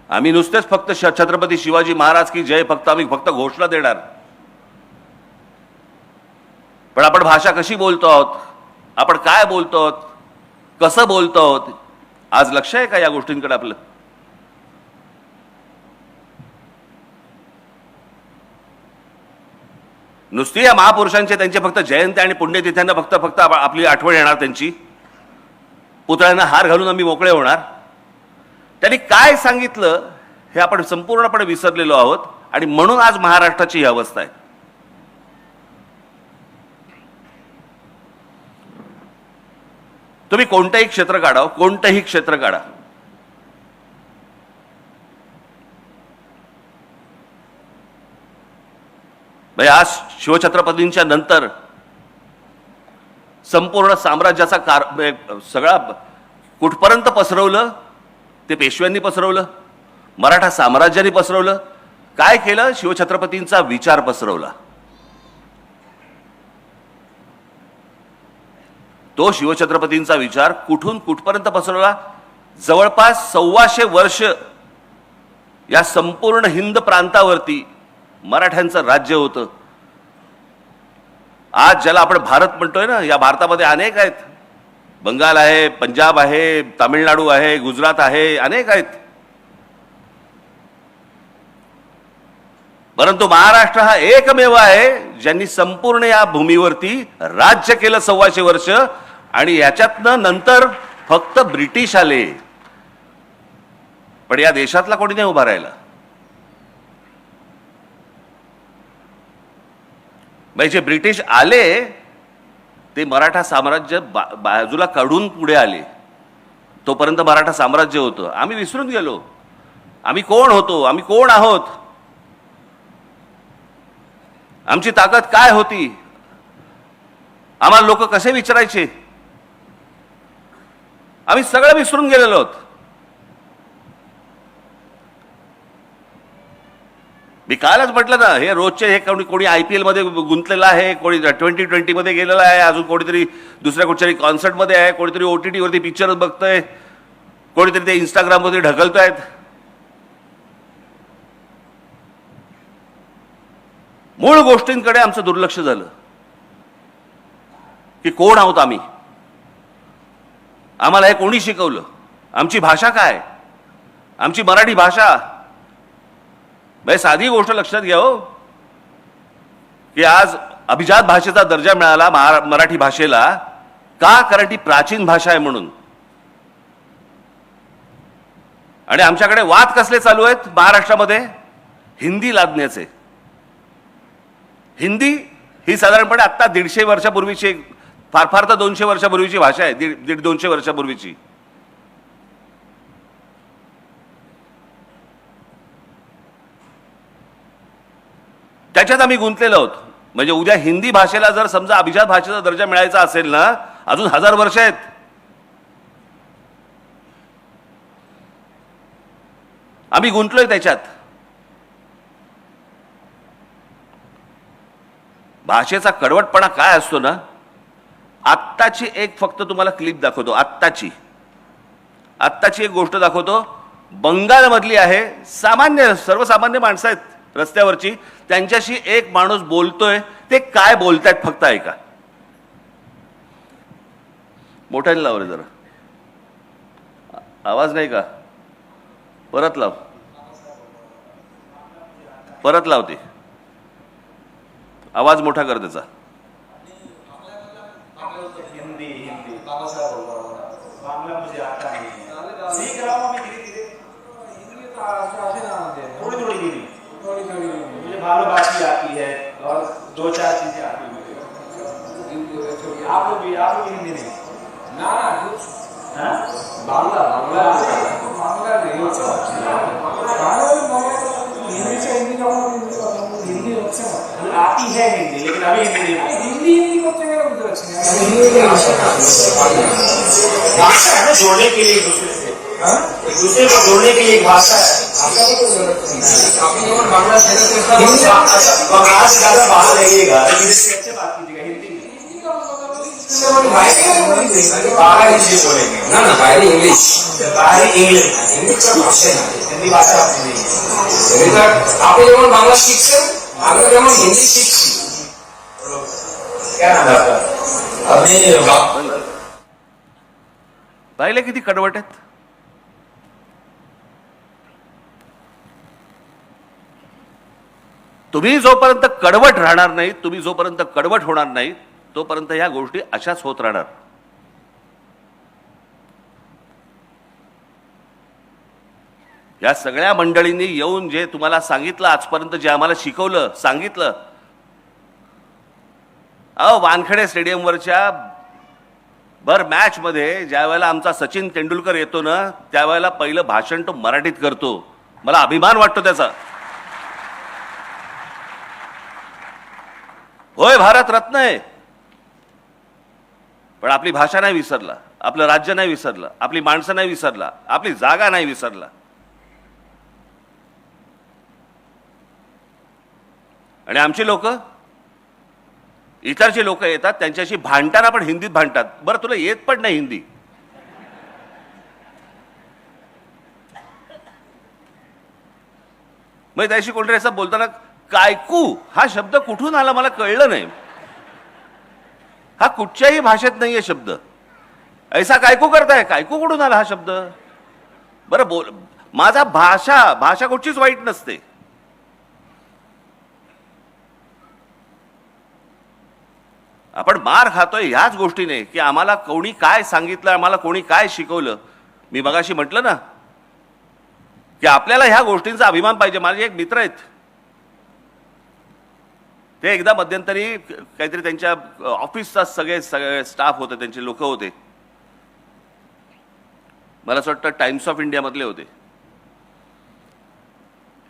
आम्ही नुसतेच फक्त छत्रपती शिवाजी महाराज की जय आम्ही फक्त घोषणा देणार, पण आपण भाषा कशी बोलतो आहोत, आपण काय बोलतो आहोत, कसं बोलतो आहोत, आज लक्ष आहे का या गोष्टींकडे आपलं? नुसती या महापुरुषांचे त्यांचे फक्त जयंत्या आणि पुण्यतिथ्यांना फक्त आपली आठवण येणार, त्यांची पुतळ्यांना हार घालून आम्ही मोकळे होणार. त्यांनी काय सांगितलं हे आपण संपूर्णपणे विसरलेलो आहोत, आणि म्हणून आज महाराष्ट्राची ही अवस्था आहे. तुम्ही कोणतंही क्षेत्र काढा, कोणतंही क्षेत्र काढा, आज शिवछत्रपतींच्या नंतर संपूर्ण साम्राज्याचा सगळा कुठपर्यंत पसरवलं ते पेशव्यांनी पसरवलं, मराठा साम्राज्याने पसरवलं. काय केलं? शिवछत्रपतींचा विचार पसरवला. तो शिवछत्रपतींचा विचार कुठून कुठपर्यंत पसरवला? जवळपास 125 वर्ष या संपूर्ण हिंद प्रांतावरती मराठ्यांचं राज्य होतं. आज ज्याला आपण भारत म्हणतोय ना, या भारतामध्ये अनेक आहेत. बंगाल आहे, पंजाब आहे, तामिळनाडू आहे, गुजरात आहे, अनेक आहेत. परंतु महाराष्ट्र हा एकमेव आहे ज्यांनी संपूर्ण या भूमीवरती राज्य केलं 125 वर्ष, आणि याच्यातनं नंतर फक्त ब्रिटिश आले, पण या देशातला कोणी नाही उभा राहिला. जे ब्रिटिश आले ते मराठा साम्राज्य बाजूला काढून पुढे आले. तोपर्यंत मराठा साम्राज्य होतं. आम्ही विसरून गेलो आम्ही कोण होतो, आम्ही कोण आहोत, आमची ताकद काय होती, आम्हाला लोक कसे विचारायचे, आम्ही सगळं विसरून गेलेलो आहोत. मी कालच म्हटलं ना, हे रोजचे हे कोणी IPL मध्ये गुंतलेलं आहे, कोणी 2020 मध्ये गेलेला आहे, अजून कोणीतरी दुसऱ्या कुठच्याही कॉन्सर्ट मध्ये आहे, कोणीतरी OTT वरती पिक्चर बघतोय, कोणीतरी ते इंस्टाग्राम मध्ये ढकलतायत. मूळ गोष्टींकडे आमचं दुर्लक्ष झालं की कोण आहोत आम्ही, आम्हाला हे कोणी शिकवलं, आमची भाषा काय, आमची मराठी भाषा. साधी गोष्ट लक्षात घ्या हो, की आज अभिजात भाषेचा दर्जा मिळाला मराठी भाषेला का? कारण ती प्राचीन भाषा आहे म्हणून. आणि आमच्याकडे वाद कसले चालू आहेत महाराष्ट्रामध्ये? हिंदी लादण्याचे. हिंदी ही साधारणपणे आता 150 वर्षापूर्वीची, फार फार तर 200 वर्षापूर्वीची भाषा आहे, 150-200 वर्षापूर्वीची. त्याच्यात आम्ही गुंतलेलो आहोत. म्हणजे उद्या हिंदी भाषेला जर समजा अभिजात भाषेचा दर्जा मिळायचा असेल ना, अजून 1000 वर्ष आहेत. आम्ही गुंतलोय त्याच्यात. भाषेचा कडवटपणा काय असतो ना, आत्ताची एक फक्त तुम्हाला क्लिप दाखवतो. आत्ताची एक गोष्ट दाखवतो. बंगालमधली आहे. सामान्य सर्वसामान्य माणसं आहेत रस्त्यावरची, त्यांच्याशी एक माणूस बोलतोय. ते काय बोलतायत फक्त ऐका. मोठ्याने लाव रे जरा, आवाज नाही का? परत लाव, परत लावते. आवाज मोठा कर त्याचा. हिंदी हिंदी बाबा साहब बांग्ला मुझे आता नहीं है, सीख रहा हूँ मैं धीरे धीरे. हिंदी तो आशे ना आते हैं, थोड़ी थोड़ी मुझे भालो बाकी आती है और 2-4 चीजें आती है मुझे. आप लोग भी हिंदी नहीं ना हाँ बांग्ला बांग्ला बांग्ला नहीं हिंदी से हिंदी का हिंदी आती है हिंदी, लेकिन अभी हिंदी नहीं. हिंदी करते हैं जोड़ने के लिए एक दूसरे को जोड़ने के लिए एक भाषा है. बांग्ला से ज्यादा बाहर रहिएगा, लेकिन इससे अच्छे बात कीजिएगा. हिंदी बाहर इंग्लिश बोलेंगे ना बाहर इंग्लिश हिंदी भाषा आपने नहीं है. আপনি যেমন বাংলা শিখছেন আমরা যেমন হিন্দি শিখছি. क्या नाम है आपका? আপনি पाहिले किती कडवट आहेत. तुम्ही जोपर्यंत कडवट राहणार नाही, तुम्ही जोपर्यंत कडवट होणार नाही, तोपर्यंत ह्या गोष्टी अशाच होत राहणार. या सगळ्या मंडळींनी येऊन जे तुम्हाला सांगितलं, आजपर्यंत जे आम्हाला शिकवलं, सांगितलं. वानखेडे स्टेडियमवरच्या भर मॅच मध्ये ज्या वेळेला आमचा सचिन तेंडुलकर येतो ना, त्यावेळेला पहिलं भाषण तो मराठीत करतो. मला अभिमान वाटतो त्याचा. होय, भारत रत्न आहे, पण आपली भाषा नाही विसरला, आपलं राज्य नाही विसरलं, आपली माणसं नाही विसरला, आपली जागा नाही विसरला. आणि आमची लोक, इतर जे लोक येतात त्यांच्याशी भांडताना पण हिंदीत भांडतात. बरं, तुला येत पण नाही हिंदी. मग त्याशी कोणतरी असं बोलताना कायकू हा शब्द कुठून आला मला कळलं नाही. हा कुठच्याही भाषेत नाहीये शब्द. ऐसा कायकू करताय, कायकू कुठून आला हा शब्द? बरं बोल. माझा भाषा कुठचीच वाईट नसते. आपण मार खातोय ह्याच गोष्टीने की आम्हाला कोणी काय सांगितलं, आम्हाला कोणी काय शिकवलं. मी मगाशी म्हटलं ना की आपल्याला ह्या गोष्टींचा अभिमान पाहिजे. माझे एक मित्र आहेत, ते एकदा मध्यंतरी काहीतरी त्यांच्या ऑफिसचा सगळे स्टाफ होते, त्यांचे लोक होते, मला असं वाटतं टाइम्स ऑफ इंडिया मधले होते.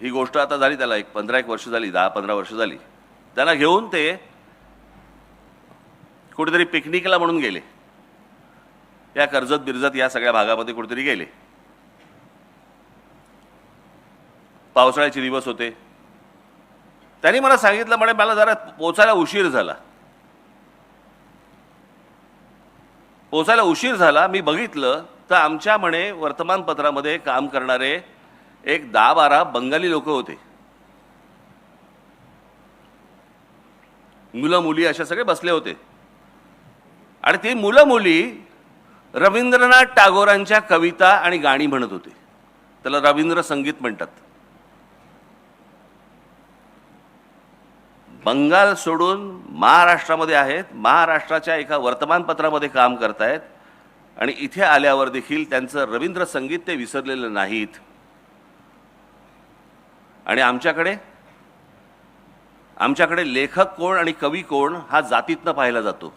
ही गोष्ट आता झाली त्याला 15-1 वर्ष झाली, 10-15 वर्ष झाली. त्यांना घेऊन ते कुठेतरी पिकनिकला म्हणून गेले. या कर्जत बिरजत या सगळ्या भागामध्ये कुठेतरी गेले. पावसाळ्याचे दिवस होते. त्यांनी मला सांगितलं, म्हणे मला जरा पोचायला उशीर झाला. मी बघितलं तर आमच्या म्हणे वर्तमानपत्रामध्ये काम करणारे एक 10-12 बंगाली लोक होते. मुलं मुली अशा सगळे बसले होते. आणि ती मुलं मुली रवींद्रनाथ टागोरांच्या कविता आणि गाणी म्हणत होते. त्याला रवींद्र संगीत म्हणतात. बंगाल सोडून महाराष्ट्रामध्ये आहेत, महाराष्ट्राच्या एका वर्तमानपत्रामध्ये काम करतायत आणि इथे आल्यावर देखील त्यांचं रवींद्र संगीत ते विसरलेलं नाहीत. आणि आमच्याकडे लेखक कोण आणि कवी कोण हा जातीतनं पाहिला जातो.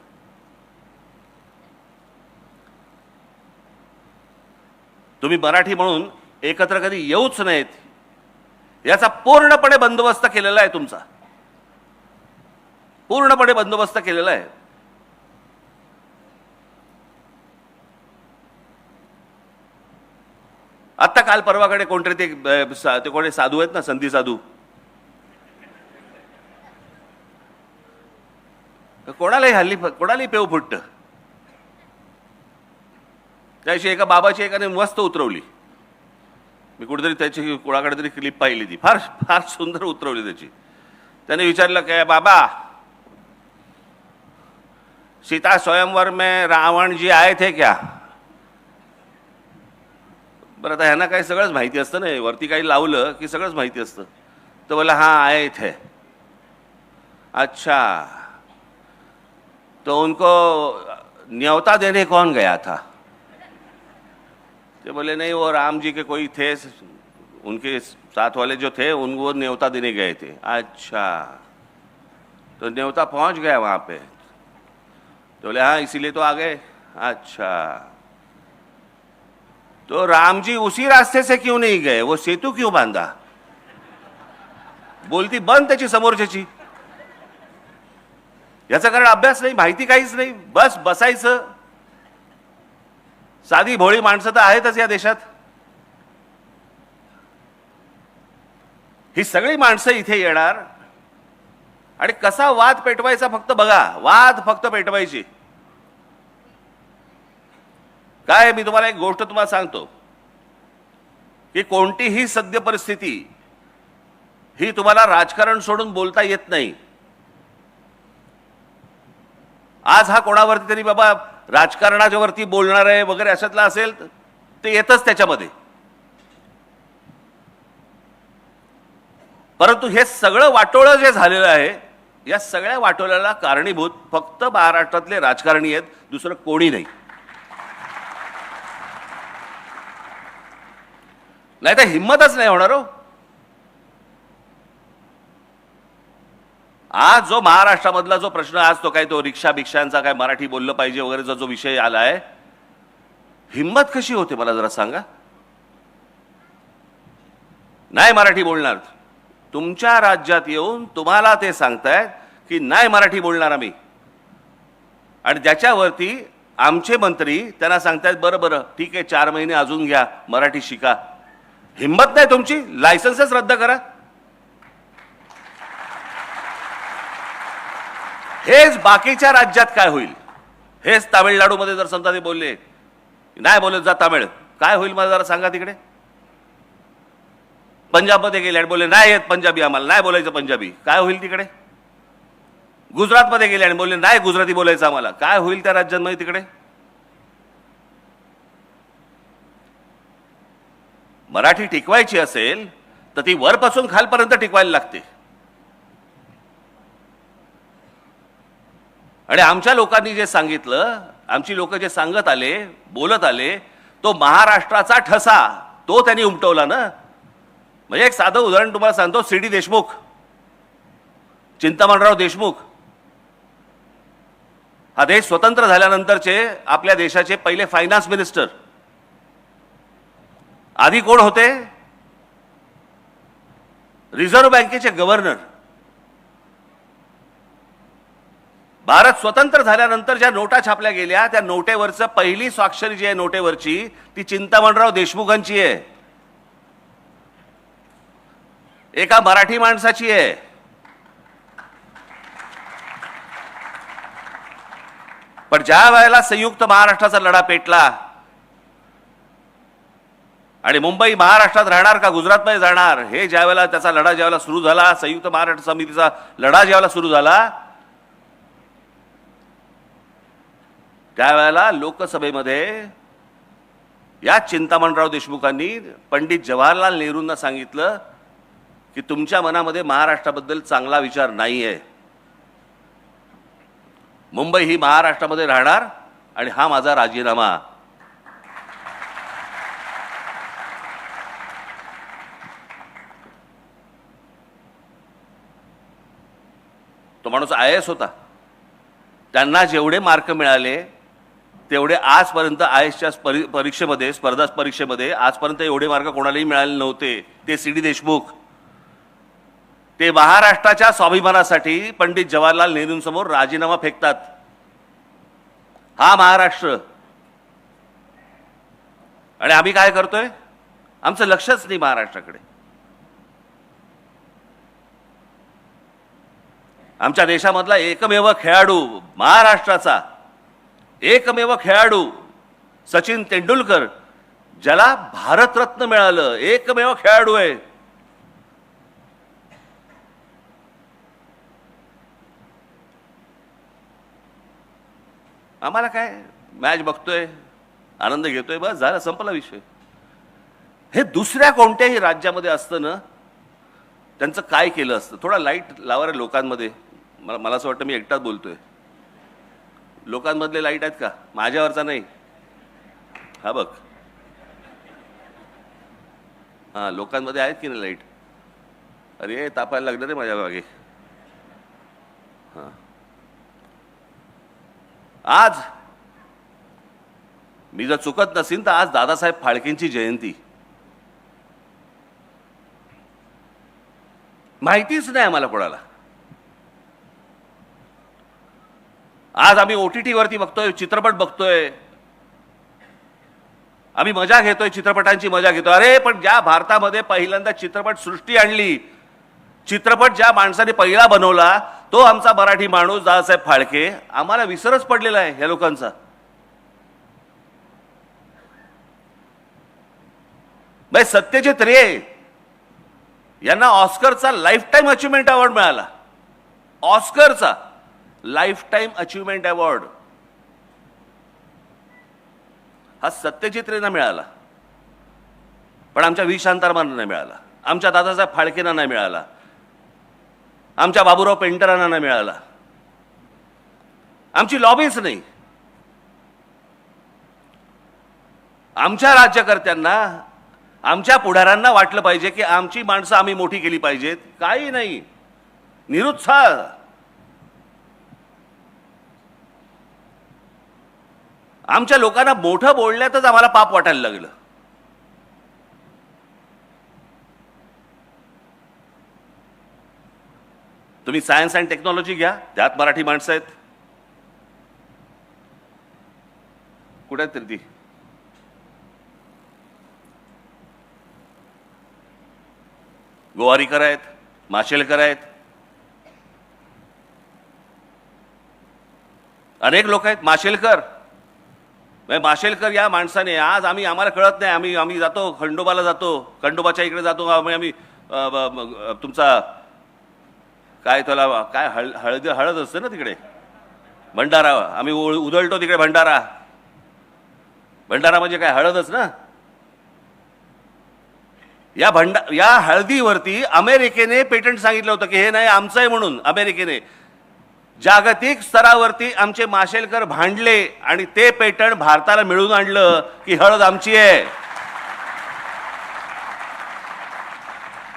तुम्ही मराठी म्हणून एकत्र कधी येऊच नाहीत याचा पूर्णपणे बंदोबस्त केलेला आहे. तुमचा पूर्णपणे बंदोबस्त केलेला आहे. आता काल परवाकडे कोणतरी ते कोणी साधू आहेत ना, संधी साधू, कोणालाही पेव फुटतं. त्याशी एका बाबाची एकाने मस्त उतरवली. मी कुठेतरी त्याची कोणाकडे तरी क्लिप पाहिली, ती फार फार सुंदर उतरवली त्याची. त्याने विचारलं काय बाबा, सीता स्वयंवर में रावण जी आए थे क्या? बरं, आता ह्यांना काही सगळंच माहिती असतं ना, वरती काही लावलं की सगळंच माहिती असतं. तर बोला हाँ आए थे. अच्छा, तो उनको न्योता देने कौन गया था? तो बोले नहीं, वो राम जी के कोई थे, उनके साथ वाले जो थे उनको न्योता देने गए थे. अच्छा, तो न्योता पहुंच गया वहां पे? तो बोले हाँ, इसीलिए तो आ गए. अच्छा, तो राम जी उसी रास्ते से क्यों नहीं गए? वो सेतू क्यों बांधा? बोलती बंद त्याची समोरच्याची. याचा कारण अभ्यास नाही, माहिती काहीच नाही, बस बसायचं. साधी भोळी माणसं तर आहेतच या देशात. ही सगळी माणसं इथे येणार आणि कसा वाद पेटवायचा फक्त बघा, वाद फक्त पेटवायची. काय, मी तुम्हाला एक गोष्ट तुम्हाला सांगतो की कोणतीही सद्य परिस्थिती ही तुम्हाला राजकारण सोडून बोलता येत नाही. आज हा कोणावरती तरी बाबा राजकारणाच्या वरती बोलणार आहे वगैरे अशातला असेल ते येतच त्याच्यामध्ये. परंतु हे सगळं वाटोळं जे झालेलं आहे, या सगळ्या वाटोळ्याला कारणीभूत फक्त महाराष्ट्रातले राजकारणी आहेत, दुसरं कोणी नाही. नाही तर हिंमतच नाही होणार हो. आज जो महाराष्ट्रामधला जो प्रश्न, आज तो काय तो रिक्षा भिक्षांचा काय मराठी बोललं पाहिजे वगैरेचा जो विषय आलाय, हिंमत कशी होते मला जरा सांगा. नाही मराठी बोलणार, तुमच्या राज्यात येऊन तुम्हाला ते सांगतायत की नाही मराठी बोलणार आम्ही, आणि ज्याच्यावरती आमचे मंत्री त्यांना सांगतायत बरं बरं ठीक आहे 4 महिने अजून घ्या, मराठी शिका. हिंमत नाही तुमची, लायसन्सच रद्द करा. हेच बाकीच्या राज्यात काय होईल? हेच तामिळनाडूमध्ये जर समजा ते बोलले नाही बोलत जा तामिळ, काय होईल मला जरा सांगा. तिकडे पंजाबमध्ये गेले आणि बोलले नाही येत पंजाबी, आम्हाला नाही बोलायचं पंजाबी, काय होईल तिकडे? गुजरातमध्ये गेले आणि बोलले नाही गुजराती बोलायचं आम्हाला, काय होईल त्या राज्यांमध्ये तिकडे? मराठी टिकवायची असेल तर ती वरपासून खालपर्यंत टिकवायला लागते. आणि आमच्या लोकांनी जे सांगितलं, आमची लोक जे सांगत आले, बोलत आले, तो महाराष्ट्राचा ठसा तो त्यांनी उमटवला ना. म्हणजे एक साधं उदाहरण तुम्हाला सांगतो. सी.डी. देशमुख, चिंतामणराव देशमुख, हा देश स्वतंत्र झाल्यानंतरचे आपल्या देशाचे पहिले फायनान्स मिनिस्टर. आधी कोण होते? रिझर्व्ह बँकेचे गव्हर्नर. भारत स्वतंत्र झाल्यानंतर ज्या नोटा छापल्या गेल्या त्या नोटेवरचं पहिली स्वाक्षरी जी आहे नोटेवरची, ती चिंतामणराव देशमुखांची आहे, एका मराठी माणसाची आहे. पण ज्या वेळेला संयुक्त महाराष्ट्राचा लढा पेटला आणि मुंबई महाराष्ट्रात राहणार का गुजरातमध्ये जाणार, हे ज्यावेळेला त्याचा लढा ज्यावेळेला सुरू झाला, संयुक्त महाराष्ट्र समितीचा लढा ज्यावेळेला सुरू झाला, त्यावेळेला लोकसभेमध्ये या चिंतामणराव देशमुखांनी पंडित जवाहरलाल नेहरूंना सांगितलं की तुमच्या मनामध्ये महाराष्ट्राबद्दल चांगला विचार नाहीये, मुंबई ही महाराष्ट्रामध्ये राहणार आणि हा माझा राजीनामा. तो माणूस IAS होता. त्यांना जेवढे मार्क मिळाले तेवढे आजपर्यंत IASच्या परीक्षेमध्ये, स्पर्धा परीक्षेमध्ये आजपर्यंत एवढे मार्क कोणालाही मिळाले नव्हते. ते सी.डी. देशमुख, ते महाराष्ट्राच्या स्वाभिमानासाठी पंडित जवाहरलाल नेहरूंसमोर राजीनामा फेकतात. हा महाराष्ट्र. आणि आम्ही काय करतोय? आमचं लक्षच नाही महाराष्ट्राकडे. आमच्या देशामधला एकमेव खेळाडू, महाराष्ट्राचा एकमेव खेळाडू सचिन तेंडुलकर, ज्याला भारतरत्न मिळालं, एकमेव खेळाडू आहे. आम्हाला काय, मॅच बघतोय, आनंद घेतोय, बस झालं, संपला विषय. हे दुसऱ्या कोणत्याही राज्यामध्ये असतं ना, त्यांचं काय केलं असतं. थोडा लाईट लावा रे लोकांमध्ये. मला असं वाटतं मी एकटाच बोलतोय. लोकांमधले लाईट आहेत का? माझ्यावरचा नाही, हा बघ. हा, लोकांमध्ये आहेत की नाही लाईट? अरे तापायला लागलं रे माझ्या मागे. हा, आज मी जर चुकत नसीन तर आज दादासाहेब फाळकेंची जयंती. माहितीच नाही आम्हाला कोणाला. आज आम्ही OTT वरती बघतोय, चित्रपट बघतोय, आम्ही मजा घेतोय, चित्रपटांची मजा घेतोय. अरे पण ज्या भारतामध्ये पहिल्यांदा चित्रपट सृष्टी आणली, चित्रपट ज्या माणसाने पहिला बनवला, तो आमचा मराठी माणूस दादासाहेब फाळके. आम्हाला विसरच पडलेला आहे या लोकांचा. बाई सत्यजित रे यांना ऑस्करचा लाईफ टाईम अचिव्हमेंट अवॉर्ड मिळाला. ऑस्करचा लाईफ टाईम अचिव्हमेंट अवॉर्ड हा सत्यजित रेंना मिळाला, पण आमच्या व्ही शांतारामांना नाही मिळाला, आमच्या दादासाहेब फाळकेंना नाही मिळाला, आमच्या बाबूराव पेंटरांना नाही मिळाला. आमची लॉबीच नाही. आमच्या राज्यकर्त्यांना, आमच्या पुढाऱ्यांना वाटलं पाहिजे की आमची माणसं आम्ही मोठी केली पाहिजेत. काही नाही, निरुत्साह. आमच्या लोकांना मोठं बोलण्यातच आम्हाला पाप वाटायला लागलं. तुम्ही सायन्स अँड टेक्नॉलॉजी घ्या, त्यात मराठी माणसं आहेत. कुठे आहेत तरी ती? गोवारीकर आहेत, माशेलकर आहेत, अनेक लोक आहेत. माशेलकर या माणसाने आज आम्हाला कळत नाही, आम्ही जातो खंडोबाला, जातो खंडोबाच्या इकडे जातो, आम्ही तुमचा काय त्याला काय हळद असते ना तिकडे, भंडारा, आम्ही उधळतो तिकडे भंडारा. भंडारा म्हणजे काय, हळदच ना. या हळदीवरती अमेरिकेने पेटंट सांगितलं होतं की हे नाही आमचं आहे म्हणून. अमेरिकेने जागतिक स्तरावरती आमचे माशेलकर भांडले आणि ते पेटंट भारताला मिळवून आणलं की हळद आमची आहे.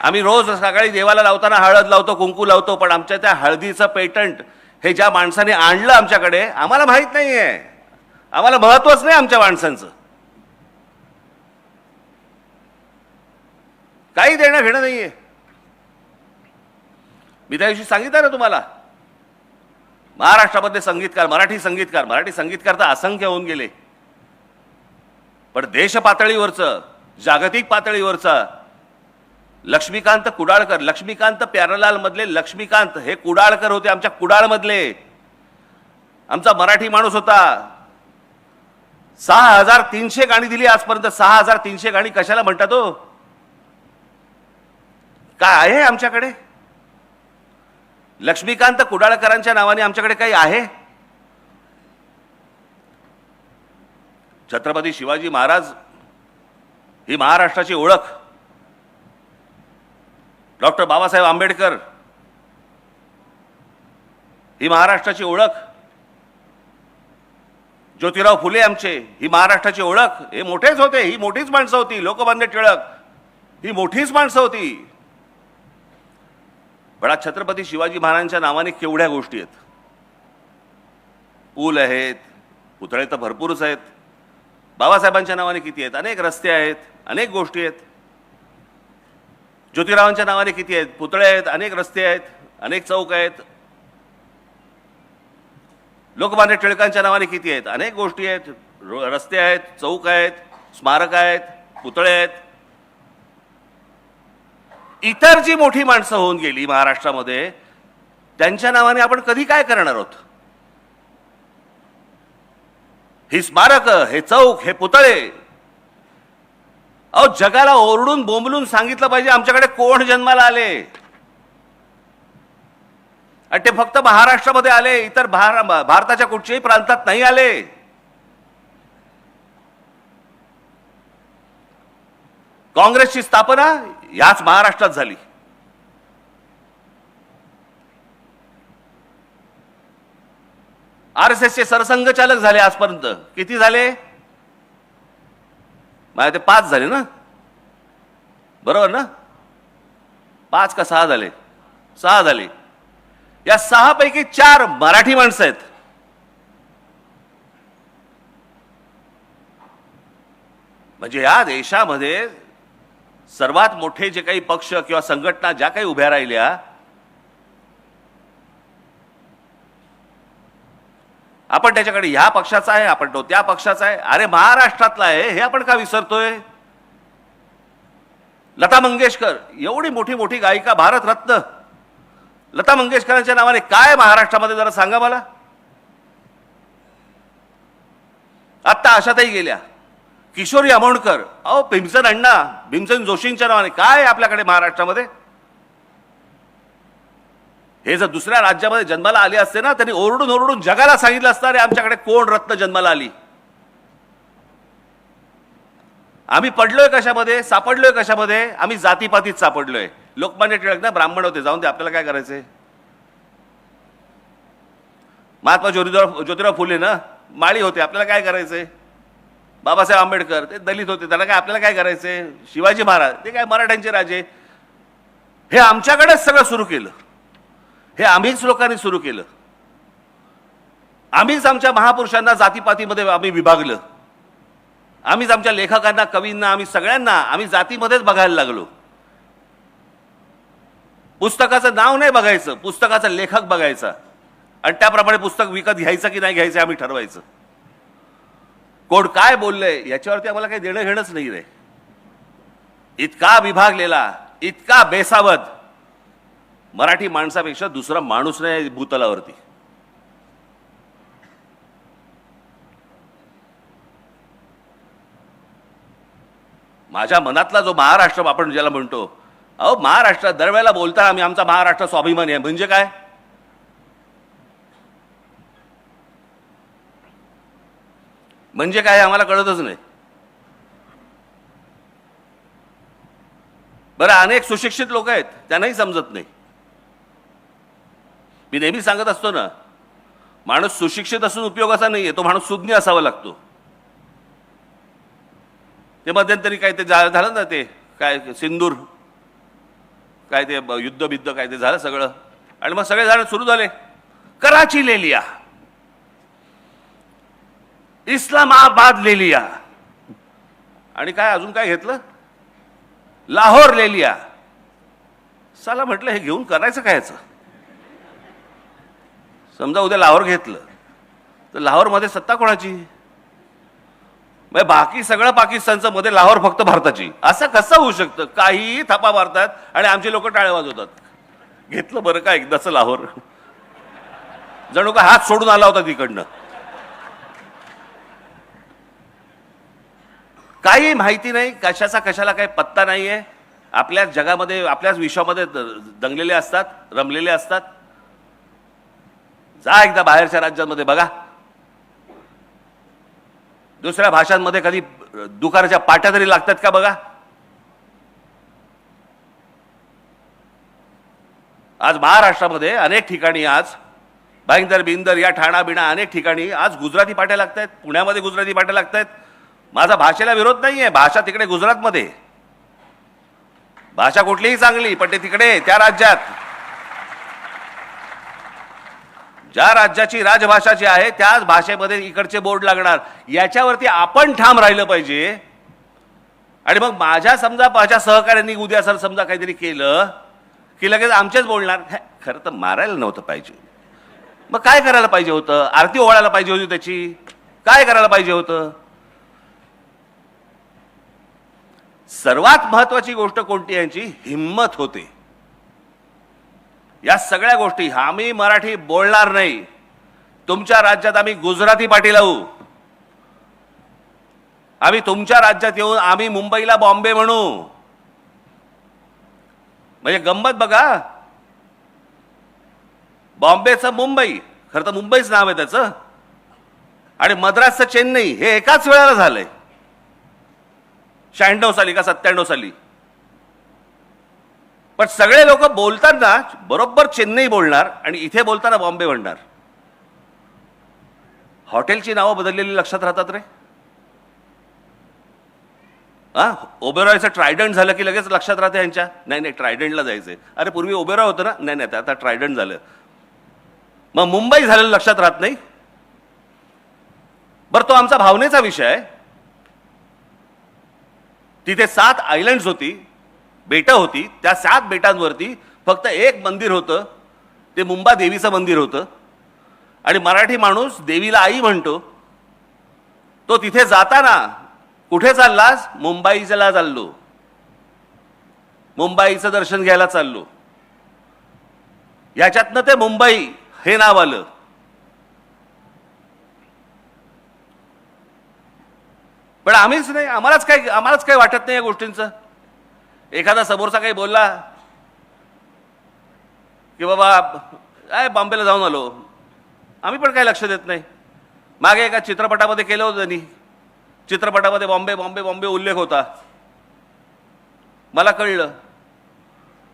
आम्ही रोज सकाळी देवाला लावताना हळद लावतो, कुंकू लावतो, पण आमच्या त्या हळदीचं पेटंट हे ज्या माणसाने आणलं आमच्याकडे, आम्हाला माहित नाहीये, आम्हाला महत्वच नाही आमच्या माणसांचं. काही देणं घेणं नाहीये. मी त्या दिवशी सांगितलं ना तुम्हाला, महाराष्ट्रामध्ये संगीतकार, मराठी संगीतकार तर असंख्य होऊन गेले, पण देश पातळीवरचं, जागतिक पातळीवरचं लक्ष्मीकांत कुडाळकर, लक्ष्मीकांत प्यारलाल मधले लक्ष्मीकांत हे कुडाळकर होते, आमच्या कुडाळ मधले. आमचा मराठी माणूस होता. 6300 गाणी दिली आजपर्यंत. 6300 गाणी कशाला म्हणतात हो? काय आहे आमच्याकडे? लक्ष्मीकांत कुडाळकरांच्या नावाने आमच्याकडे काही आहे? छत्रपती शिवाजी महाराज ही महाराष्ट्राची ओळख, डॉक्टर बाबासाहेब आंबेडकर ही महाराष्ट्राची ओळख, ज्योतिराव फुले आमचे ही महाराष्ट्राची ओळख. हे मोठेच होते, ही मोठीच माणसं होती. लोकमान्य टिळक ही मोठीच माणसं होती. पण आज छत्रपती शिवाजी महाराजांच्या नावाने केवढ्या गोष्टी आहेत. पूल आहेत, पुतळे तर भरपूरच आहेत. बाबासाहेबांच्या नावाने किती आहेत? अनेक रस्ते आहेत, अनेक गोष्टी आहेत. ज्योतिरावांच्या नावाने किती आहेत? पुतळे आहेत, अनेक रस्ते आहेत, अनेक चौक आहेत. लोकमान्य टिळकांच्या नावाने किती आहेत? अनेक गोष्टी आहेत, रस्ते आहेत, चौक आहेत, स्मारक आहेत, पुतळे आहेत. इतर जी मोठी माणसं होऊन गेली महाराष्ट्रामध्ये, त्यांच्या नावाने आपण कधी काय करणार आहोत? ही स्मारक, हे चौक, हे पुतळे, अहो जगाला ओरडून बोंबलून सांगितलं पाहिजे आमच्याकडे कोण जन्माला आले. आणि ते फक्त महाराष्ट्रामध्ये आले, इतर भारताच्या कुठच्याही प्रांतात नाही आले. काँग्रेसची स्थापना याच महाराष्ट्रात झाली. RSSचे सरसंघचालक झाले आजपर्यंत. किती झाले? माझ्या ते 5 झाले ना, बरोबर ना? 5 का 6 झाले? 6 झाले. या 6 पैकी 4 मराठी माणसं आहेत. म्हणजे या देशामध्ये सर्वात मोठे जे काही पक्ष किंवा संघटना ज्या काही उभ्या राहिल्या, आपण त्याच्याकडे ह्या पक्षाचा आहे, आपण तो त्या पक्षाचा आहे. अरे महाराष्ट्रातला आहे हे आपण का विसरतोय? लता मंगेशकर एवढी मोठी मोठी गायिका, भारतरत्न लता मंगेशकरांच्या नावाने काय महाराष्ट्रामध्ये जरा सांगा मला. आत्ता आशाताई गेल्या, किशोरी आमोणकर, अहो भीमसेन अण्णा, भीमसेन जोशींच्या नावाने काय आपल्याकडे महाराष्ट्रामध्ये. हे जर दुसऱ्या राज्यामध्ये जन्माला आले असते ना, त्यांनी ओरडून ओरडून जगाला सांगितलं असतं, अरे आमच्याकडे कोण रत्न जन्माला आली. आम्ही पडलोय कशामध्ये, सापडलोय कशामध्ये? आम्ही जातीपातीत सापडलोय. लोकमान्य टिळक ना ब्राह्मण होते, जाऊन ते आपल्याला काय करायचंय. महात्मा ज्योतिराव फुले ना माळी होते, आपल्याला काय करायचंय. बाबासाहेब आंबेडकर ते दलित होते, त्यांना काय आपल्याला काय करायचंय. शिवाजी महाराज ते काय मराठ्यांचे राजे. हे आमच्याकडेच सगळं सुरू केलं. हे आम्हीच लोकांनी सुरू केलं. आम्हीच आमच्या महापुरुषांना जातीपातीमध्ये आम्ही विभागलं. आम्हीच आमच्या लेखकांना, कवींना, आम्ही सगळ्यांना आम्ही जातीमध्येच बघायला लागलो. पुस्तकाचं नाव नाही बघायचं, पुस्तकाचा लेखक बघायचा आणि त्याप्रमाणे पुस्तक विकत घ्यायचं की नाही घ्यायचं आम्ही ठरवायचं. कोण काय बोललंय याच्यावरती आम्हाला काही देणं घेणंच नाही रे. इतका विभागलेला, इतका बेसावध मराठी माणसापेक्षा दुसरा माणूस नाही भूतलावरती. माझ्या मनातला जो महाराष्ट्र आपण ज्याला म्हणतो, अहो महाराष्ट्र दरवेळेला बोलता आम्ही आमचा महाराष्ट्र स्वाभिमानी आहे, म्हणजे काय? म्हणजे काय आम्हाला कळतच नाही. बरं, अनेक सुशिक्षित लोक आहेत, त्यांनाही समजत नाही. मी नेहमी सांगत असतो ना, माणूस सुशिक्षित असून उपयोगाचा नाहीये, तो माणूस सुज्ञ असावा लागतो. ते मध्यंतरी काय ते झालं ना, ते काय सिंदूर काय ते युद्ध बिद्ध काय ते झालं सगळं, आणि मग सगळे जण सुरू झाले, कराची ले लिया, इस्लामाबाद ले लिया, आणि काय अजून काय घेतलं, लाहोर ले लिया. साला म्हटलं हे घेऊन करायचं काय याचं? समजा उद्या लाहोर घेतलं तर लाहोरमध्ये सत्ता कोणाची? म्हणजे बाकी सगळं पाकिस्तानचं, मध्ये लाहोर फक्त भारताची. असं कसं होऊ शकतं? काही थापा मारतात आणि आमचे लोक टाळ्या वाजवतात. घेतलं बरं का एकदाच लाहोर, जणू का हात सोडून आला होता तिकडनं. काही माहिती नाही, कशाचा कशाला काही पत्ता नाहीये. आपल्याच जगामध्ये, आपल्याच विश्वामध्ये दंगलेले असतात, रमलेले असतात. जा एकदा बाहेरच्या राज्यांमध्ये बघा, दुसऱ्या भाषांमध्ये कधी दुकानाच्या पाट्या तरी लागतात का बघा. आज महाराष्ट्रामध्ये अनेक ठिकाणी, आज भाईंदर बिंदर या ठाणा बिणा अनेक ठिकाणी आज गुजराती पाट्या लागत आहेत. पुण्यामध्ये गुजराती पाट्या लागत आहेत. माझा भाषेला विरोध नाहीये, भाषा तिकडे गुजरातमध्ये, भाषा कुठलीही चांगली, पण ते तिकडे त्या राज्यात ज्या राज्याची राजभाषा जी आहे त्याच भाषेमध्ये इकडचे बोर्ड लागणार. याच्यावरती आपण ठाम राहिलं पाहिजे. आणि मग माझ्या सहकाऱ्यांनी उद्या सर समजा काहीतरी केलं की लगेच आमचेच बोलणार. खरं तर मारायला नव्हतं पाहिजे. मग काय करायला पाहिजे होतं? आरती ओवाळायला पाहिजे होती त्याची. काय करायला पाहिजे होतं? सर्वात महत्वाची गोष्ट कोणती? यांची हिम्मत होते. या सगळ्या गोष्टी, आम्ही मराठी बोलणार नाही, तुमच्या राज्यात आम्ही गुजराती पाटी लावू, आम्ही तुमच्या राज्यात येऊन आम्ही मुंबईला बॉम्बे म्हणू, म्हणजे गंमत बघा. बॉम्बेचं मुंबई, खरं तर मुंबईच नाव आहे त्याचं, आणि मद्रासचं चेन्नई हे एकाच वेळेला झालंय 96 साली का 97 साली. पण सगळे लोक बोलताना बरोबर चेन्नई बोलणार आणि इथे बोलताना बॉम्बे म्हणणार. हॉटेलची नावं बदललेली लक्षात राहतात रे. हा, ओबेरॉयचं ट्रायडंट झालं की लगेच लक्षात राहते यांच्या, नाही नाही ट्रायडंटला जायचंय. अरे पूर्वी ओबेरॉय होतं ना, नाही नाही आता ट्रायडंट झालं. मग मुंबई झालेलं लक्षात राहत नाही. बरं, तो आमचा भावनेचा विषय आहे. तिथे 7 आयलंड्स होती, बेटं होती. त्या 7 बेटांवरती फक्त एक मंदिर होतं, ते मुंबा देवीचं मंदिर होतं. आणि मराठी माणूस देवीला आई म्हणतो. तो तिथे जाताना कुठे चाललास? मुंबईला चाललो, मुंबईचं दर्शन घ्यायला चाललो. याच्यातनं ते मुंबई हे नाव आलं. पण आम्हीच नाही, आम्हालाच काही वाटत नाही या गोष्टींचं. एखादा समोरचा काही बोलला की बाबा काय बॉम्बेला जाऊन आलो, आम्ही पण काही लक्ष देत नाही. मागे एका चित्रपटामध्ये केलं होतं त्यांनी, चित्रपटामध्ये बॉम्बे बॉम्बे बॉम्बे उल्लेख होता. मला कळलं,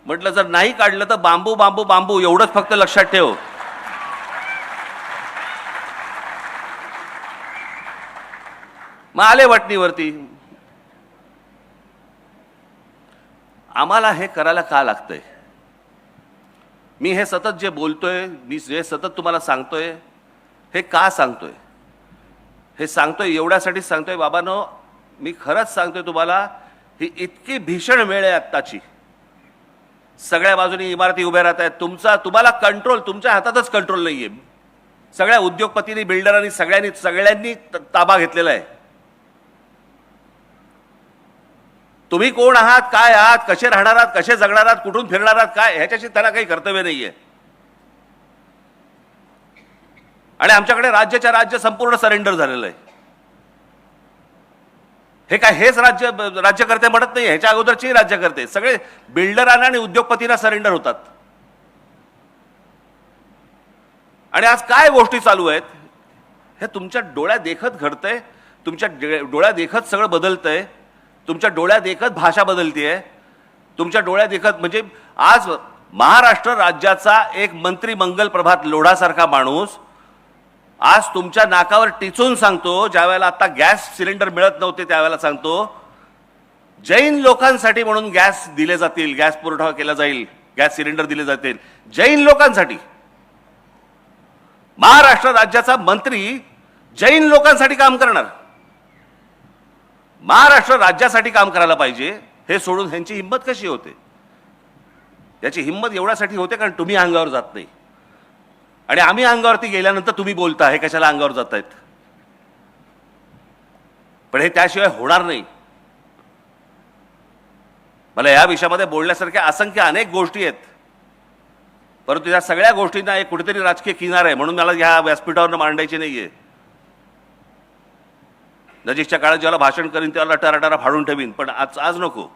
म्हटलं जर नाही काढलं तर बांबू बांबू बांबू एवढंच फक्त लक्षात ठेव. मग आले वटणीवरती. आम्हाला हे करायला का लागतंय? मी हे सतत जे बोलतोय, मी जे सतत तुम्हाला सांगतोय, हे का सांगतोय? हे सांगतोय एवढ्यासाठी सांगतोय बाबांनो, मी खरंच सांगतोय तुम्हाला, ही इतकी भीषण वेळ आहे आत्ताची. सगळ्या बाजूनी इमारती उभ्या राहत आहेत. तुम्हाला कंट्रोल तुमच्या हातातच कंट्रोल नाहीये. सगळ्या उद्योगपतींनी, बिल्डरांनी, सगळ्यांनी ताबा घेतलेला आहे. तुम्ही कोण आहात, काय आहात, कसे राहणार आहात, कसे जगणार आहात, कुठून फिरणार आहात, काय, ह्याच्याशी त्यांना काही कर्तव्य नाहीये. आणि आमच्याकडे राज्याच्या राज्य संपूर्ण सरेंडर झालेलं आहे. हे काय हेच राज्यकर्ते म्हणत नाही, ह्याच्या अगोदरची राज्यकर्ते सगळे बिल्डरांना आणि उद्योगपतींना सरेंडर होतात. आणि आज काय गोष्टी चालू आहेत हे तुमच्या डोळ्यात देखत घडतंय, तुमच्या डोळ्यात देखत सगळं बदलतंय, तुमच्या डोळ्यात देखत भाषा बदलतीये, तुमच्या डोळ्यात देखत. म्हणजे आज महाराष्ट्र राज्याचा एक मंत्री मंगल प्रभात लोढासारखा माणूस आज तुमच्या नाकावर टिचून सांगतो, ज्या वेळेला आता गॅस सिलेंडर मिळत नव्हते त्यावेळेला सांगतो, जैन लोकांसाठी म्हणून गॅस दिले जातील, गॅस पुरवठा केला जाईल, गॅस सिलेंडर दिले जातील जैन लोकांसाठी. महाराष्ट्र राज्याचा मंत्री जैन लोकांसाठी काम करणार. महाराष्ट्र राज्यासाठी काम करायला पाहिजे हे सोडून ह्यांची हिंमत कशी होते? याची हिंमत एवढ्यासाठी होते कारण तुम्ही अंगावर जात नाही, आणि आम्ही अंगावरती गेल्यानंतर तुम्ही बोलता हे कशाला अंगावर जात आहेत. पण हे त्याशिवाय होणार नाही. मला या विषयामध्ये बोलण्यासारख्या असंख्य अनेक गोष्टी आहेत, परंतु या सगळ्या गोष्टींना एक कुठेतरी राजकीय किनार आहे, म्हणून मला ह्या व्यासपीठावर मांडायची नाहीये. नजीकच्या काळात ज्याला भाषण करीन त्याला टराटरा फाडून ठेवीन, पण आज नको.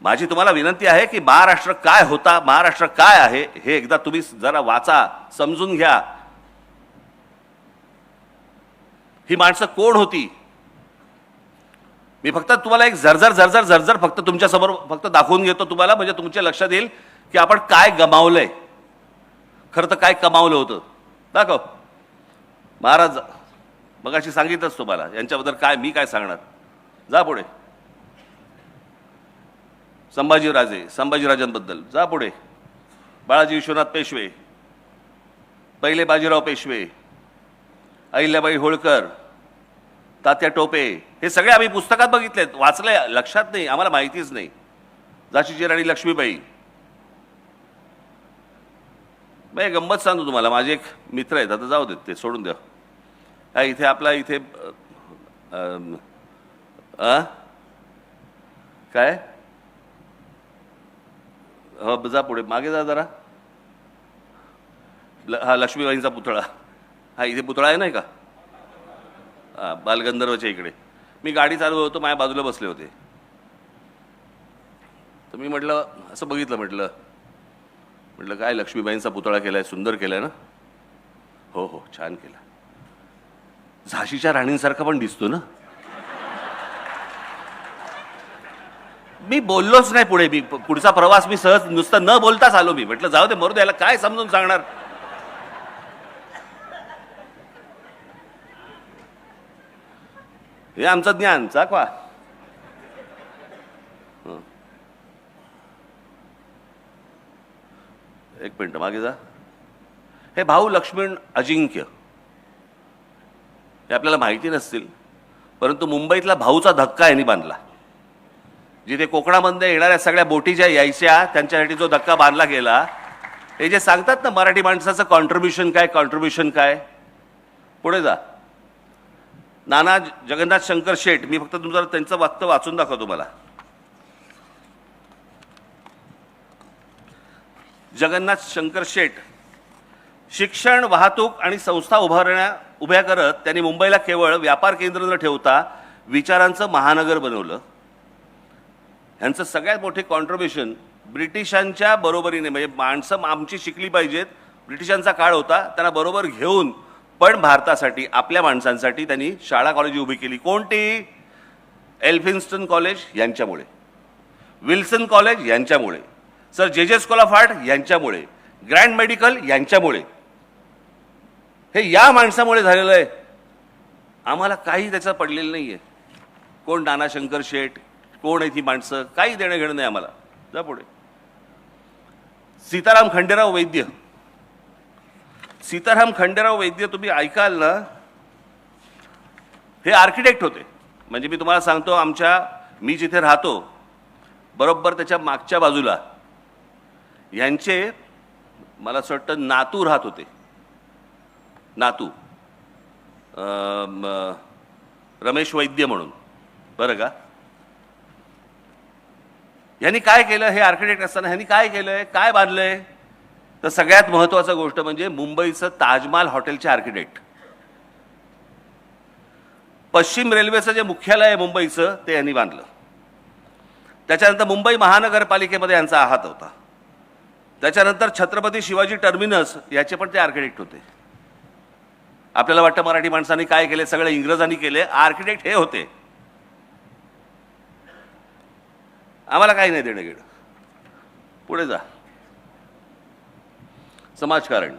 माझी तुम्हाला विनंती आहे की महाराष्ट्र काय होता, महाराष्ट्र काय आहे हे एकदा तुम्ही जरा वाचा, समजून घ्या. ही माणसं कोण होती? मी फक्त तुम्हाला एक झरझर फक्त तुमच्या समोर फक्त दाखवून घेतो तुम्हाला, म्हणजे तुमच्या लक्षात येईल की आपण काय गमावलंय, खरं तर काय कमावलं होतं. दाखव. महाराज मगाशी सांगितलंच तुम्हाला यांच्याबद्दल काय, मी काय सांगणार. जा पुढे. संभाजीराजांबद्दल जा पुढे. बाळाजी विश्वनाथ पेशवे, पहिले बाजीराव पेशवे, अहिल्याबाई होळकर, तात्या टोपे, हे सगळे आम्ही पुस्तकात बघितलेत, वाचले, लक्षात नाही, आम्हाला माहितीच नाही. झाशीची राणी लक्ष्मीबाई. मी गंमत सांगतो तुम्हाला, माझे एक मित्र आहेत, आता जाऊ देत, ते सोडून द्या. इथे आपला इथे काय, हो जा पुढे, मागे जा जरा. हा लक्ष्मीबाईंचा पुतळा, हा इथे पुतळा आहे नाही का? बालगंधर्वच्या इकडे. मी गाडी चालवत होतो, माझ्या बाजूला बसले होते. तर मी म्हटलं, असं बघितलं, म्हटलं काय लक्ष्मीबाईंचा पुतळा केलाय, सुंदर केलाय ना? हो हो, छान केला. झाशीच्या राणींसारखा पण दिसतो ना? मी बोललोच नाही पुढे. मी पुढचा प्रवास मी सहज नुसतं न बोलताच आलो. मी म्हटलं जाऊ दे, मरू द्यायला काय समजून सांगणार. हे आमचं ज्ञान चाकवा. एक मिनिट मागे जा. हे भाऊ लक्ष्मण अजिंक्य हे आपल्याला माहिती नसतील, परंतु मुंबईतला भाऊचा धक्का यांनी बांधला. जिथे कोकणामध्ये येणाऱ्या सगळ्या बोटी ज्या यायच्या त्यांच्यासाठी जो धक्का बांधला गेला. हे जे सांगतात ना मराठी माणसाचं कॉन्ट्रीब्युशन काय, पुढे जा. नाना जगन्नाथ शंकर शेठ. मी फक्त तुमचं त्यांचं वक्तव्य वाचून दाखवतो मला. जगन्नाथ शंकर शेठ. शिक्षण, वाहतूक आणि संस्था उभ्या करत त्यांनी मुंबईला केवळ व्यापार केंद्र न ठेवता विचारांचं महानगर बनवलं. यांचं सगळ्यात मोठे कॉन्ट्रीब्युशन ब्रिटिशांच्या बरोबरीने, म्हणजे माणसं आमची शिकली पाहिजेत, ब्रिटिशांचा काळ होता, त्यांना बरोबर घेऊन पण भारतासाठी आपल्या माणसांसाठी त्यांनी शाळा कॉलेज उभी केली. कोणती? एल्फिन्स्टन कॉलेज यांच्यामुळे, विल्सन कॉलेज यांच्यामुळे, सर जे स्कूल ऑफ आर्ट यांच्यामुळे, ग्रँड मेडिकल यांच्यामुळे. हे या माणसामुळे झालेलं आहे. आम्हाला काही त्याचं पडलेलं नाही आहे. कोण नाना शंकर शेठ, कोण आहे ती माणसं, काही देणं घेणं नाही आम्हाला. जा पुढे. सीताराम खंडेराव वैद्य. सीताराम खंडेराव वैद्य तुम्ही ऐकाल ना, हे आर्किटेक्ट होते. म्हणजे मी तुम्हाला सांगतो, मी जिथे राहतो बरोबर त्याच्या मागच्या बाजूला यांचे मला असं वाटतं नातू राहत होते. नातू रमेश वैद्य म्हणून, बरं का. यांनी काय केलं, हे आर्किटेक्ट असताना ह्यांनी काय केलंय, काय बांधलंय, तर सगळ्यात महत्वाची गोष्ट म्हणजे मुंबईचं ताजमहाल हॉटेलचे आर्किटेक्ट. पश्चिम रेल्वेचं जे मुख्यालय आहे मुंबईचं ते यांनी बांधलं. त्याच्यानंतर मुंबई महानगरपालिकेमध्ये यांचा हात होता. त्याच्यानंतर छत्रपती शिवाजी टर्मिनस याचे पण ते आर्किटेक्ट होते. आपल्याला वाटतं मराठी माणसांनी काय केले, सगळे इंग्रजांनी केले. आर्किटेक्ट हे होते. आम्हाला काही नाही देणं घेणं. पुढे जा. समाजकारण.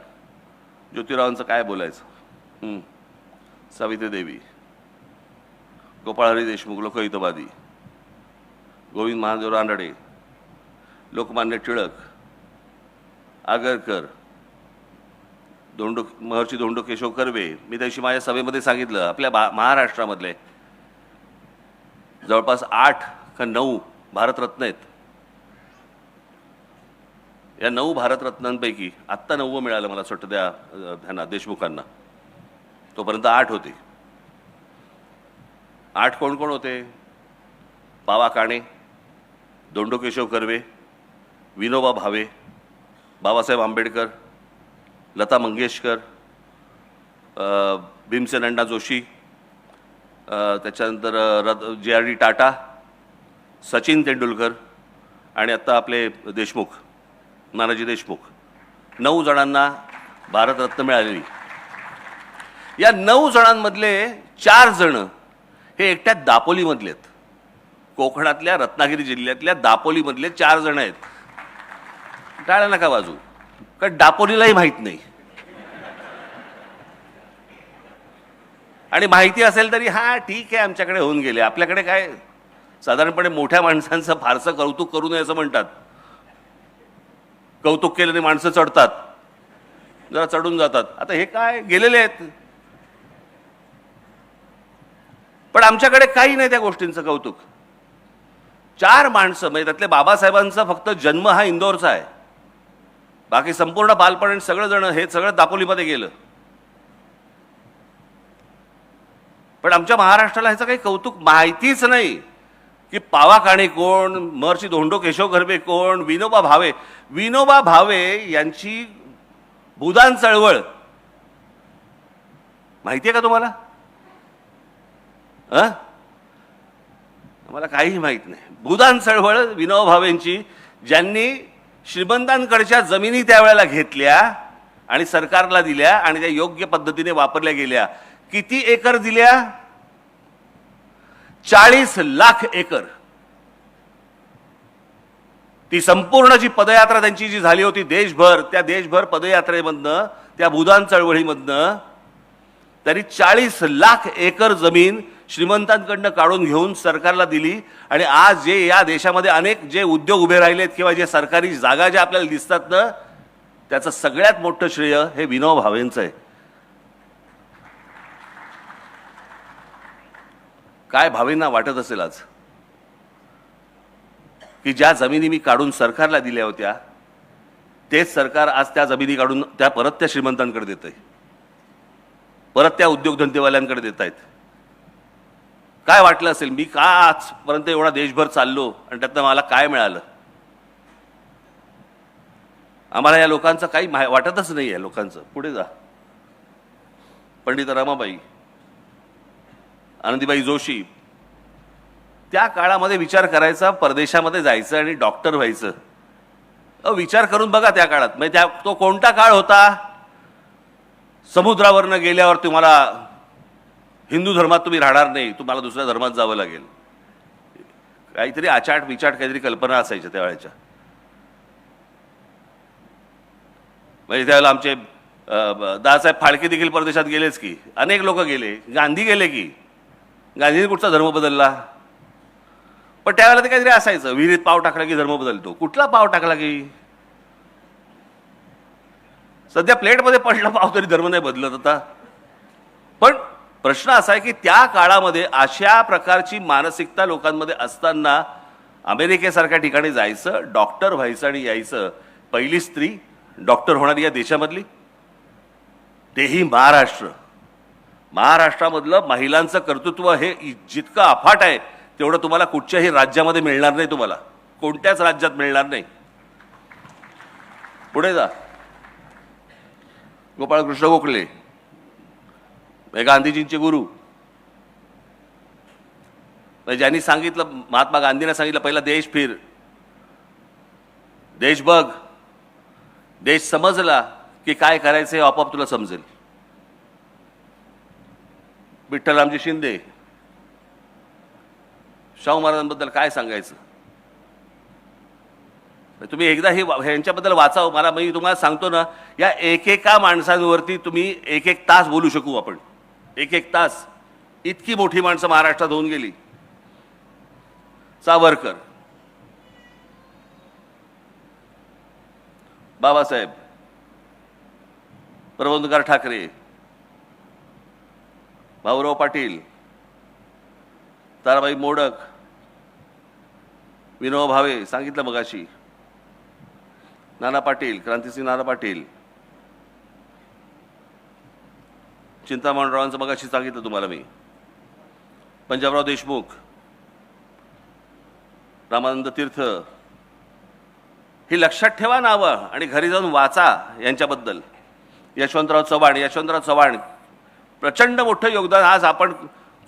ज्योतिरावांचं काय बोलायचं. सावित्री देवी, गोपाळहरी देशमुख, लोकहितवादी, गोविंद महादेव रानडे, लोकमान्य टिळक, आगरकर, महर्षी धोंडो केशव कर्वे. मी त्याशी माझ्या सभेमध्ये सांगितलं, आपल्या महाराष्ट्रामधले जवळपास 8 का 9 भारतरत्न आहेत. या 9 भारतरत्नांपैकी आत्ता 9वं मिळालं मला असं वाटतं त्यांना, देशमुखांना. तोपर्यंत 8 होते. 8 कोण कोण होते? पावा काणे, धोंडो केशव कर्वे, विनोबा भावे, बाबासाहेब आंबेडकर, लता मंगेशकर, भीमसेन अण्णा जोशी, त्याच्यानंतर JRD टाटा, सचिन तेंडुलकर आणि आत्ता आपले देशमुख, नानाजी देशमुख. 9 जणांना भारतरत्न मिळालेली. या 9 जणांमधले 4 जण हे एकट्या दापोलीमधले आहेत. कोकणातल्या रत्नागिरी जिल्ह्यातल्या दापोलीमधले 4 जण आहेत. टाळ्या नका वाजू, कारण दापोलीलाही माहीत नाही. आणि माहिती असेल तरी हा ठीक आहे, आमच्याकडे होऊन गेले. आपल्याकडे काय, साधारणपणे मोठ्या माणसांचं फारसं कौतुक करू नये असं म्हणतात. कौतुक केल्याने माणसं चढतात, जरा चढून जातात. आता हे काय गेलेले आहेत. पण आमच्याकडे काही नाही त्या गोष्टींचं कौतुक. 4 माणसं, म्हणजे त्यातले बाबासाहेबांचा फक्त जन्म हा इंदोरचा आहे. बाकी संपूर्ण बालपण सगळं जण हे सगळं दापोलीमध्ये गेलं. पण आमच्या महाराष्ट्राला ह्याचं काही कौतुक माहितीच नाही की पावा काणे कोण, महर्षी धोंडो केशव कर्वे कोण, विनोबा भावे यांची भूदान चळवळ माहिती आहे का तुम्हाला? आम्हाला काहीही माहीत नाही. भूदान चळवळ विनोबा भावेंची, ज्यांनी श्रीमंतांकडच्या जमिनी त्यावेळेला घेतल्या आणि सरकारला दिल्या आणि त्या योग्य पद्धतीने वापरल्या गेल्या. किती एकर दिल्या? 40 लाख एकर. ती संपूर्ण जी पदयात्रा त्यांची जी झाली होती देशभर, त्या देशभर पदयात्रेमधनं, त्या भूदान चळवळीमधनं त्यांनी 40 लाख एकर जमीन श्रीमंतांकडनं काढून घेऊन सरकारला दिली. आणि आज जे या देशामध्ये अनेक जे उद्योग उभे राहिलेत किंवा जे सरकारी जागा ज्या आपल्याला दिसतात ना, त्याचं सगळ्यात मोठं श्रेय हे विनोबा भावेंचं आहे. काय भावेंना वाटत असेल आज की ज्या जमिनी मी काढून सरकारला दिल्या होत्या, तेच सरकार आज त्या जमिनी काढून त्या परत त्या श्रीमंतांकडे देत आहे, परत त्या उद्योगधंदेवाल्यांकडे देत आहेत. काय वाटलं असेल, मी का आजपर्यंत एवढा देशभर चाललो आणि त्यातनं मला काय मिळालं? आम्हाला या लोकांचं काही वाटतच नाही आहे. लोकांचं पुढे जा. पंडित रमाबाई, आनंदीबाई जोशी, त्या काळामध्ये विचार करायचा, परदेशामध्ये जायचं आणि डॉक्टर व्हायचं. विचार करून बघा त्या काळात, म्हणजे तो कोणता काळ होता? समुद्रावरनं गेल्यावर तुम्हाला हिंदू धर्मात तुम्ही राहणार नाही, तुम्हाला दुसऱ्या धर्मात जावं लागेल. काहीतरी आचाट विचाट काहीतरी कल्पना असायच्या त्यावेळेच्या. म्हणजे त्यावेळेला आमचे दादासाहेब फाळके देखील परदेशात गेलेच की, अनेक लोक गेले, गांधी गेले की. गांधीने कुठचा धर्म बदलला? पण त्यावेळेला ते काहीतरी असायचं, विहिरीत पाव टाकला की धर्म बदलतो. कुठला पाव टाकला की? सध्या प्लेटमध्ये पडला पाव तरी धर्म नाही बदलत आता. पण प्रश्न असा आहे की त्या काळामध्ये अशा प्रकारची मानसिकता लोकांमध्ये असताना अमेरिकेसारख्या ठिकाणी जायचं, डॉक्टर व्हायचं आणि यायचं. पहिली स्त्री डॉक्टर होणारी या देशामधली, तेही महाराष्ट्रामधलं महिलांचं कर्तृत्व हे जितकं अफाट आहे तेवढं तुम्हाला कुठच्याही राज्यामध्ये मिळणार नाही. तुम्हाला कोणत्याच राज्यात मिळणार नाही. पुढे जा. गोपाळकृष्ण गोखले, गांधीजींचे गुरु, ज्यांनी सांगितलं, महात्मा गांधींना सांगितलं, पहिला देश फिर, देश बघ, देश समजला की काय करायचं हे आपोआप तुला समजेल. विठ्ठलरामजी शिंदे, शाहू महाराजांबद्दल काय सांगायचं? तुम्ही एकदा ह्यांच्याबद्दल वाचावं. मला मी तुम्हाला सांगतो ना, या एकेका माणसांवरती तुम्ही एक तास बोलू शकू आपण. एक तास. इतकी मोठी माणसं महाराष्ट्रात होऊन गेली. सावरकर, बाबासाहेब, प्रबोधनकार ठाकरे, भाऊराव पाटील, ताराबाई मोडक, विनोबा भावे सांगितलं मगाशी, नाना पाटील, क्रांतिसिंह नाना पाटील, चिंतामणरावांचं मगाशी सांगितलं तुम्हाला मी, पंजाबराव देशमुख, रामानंद तीर्थ. ही लक्षात ठेवा नावं आणि घरी जाऊन वाचा यांच्याबद्दल. यशवंतराव चव्हाण प्रचंड मोठं योगदान. आज आपण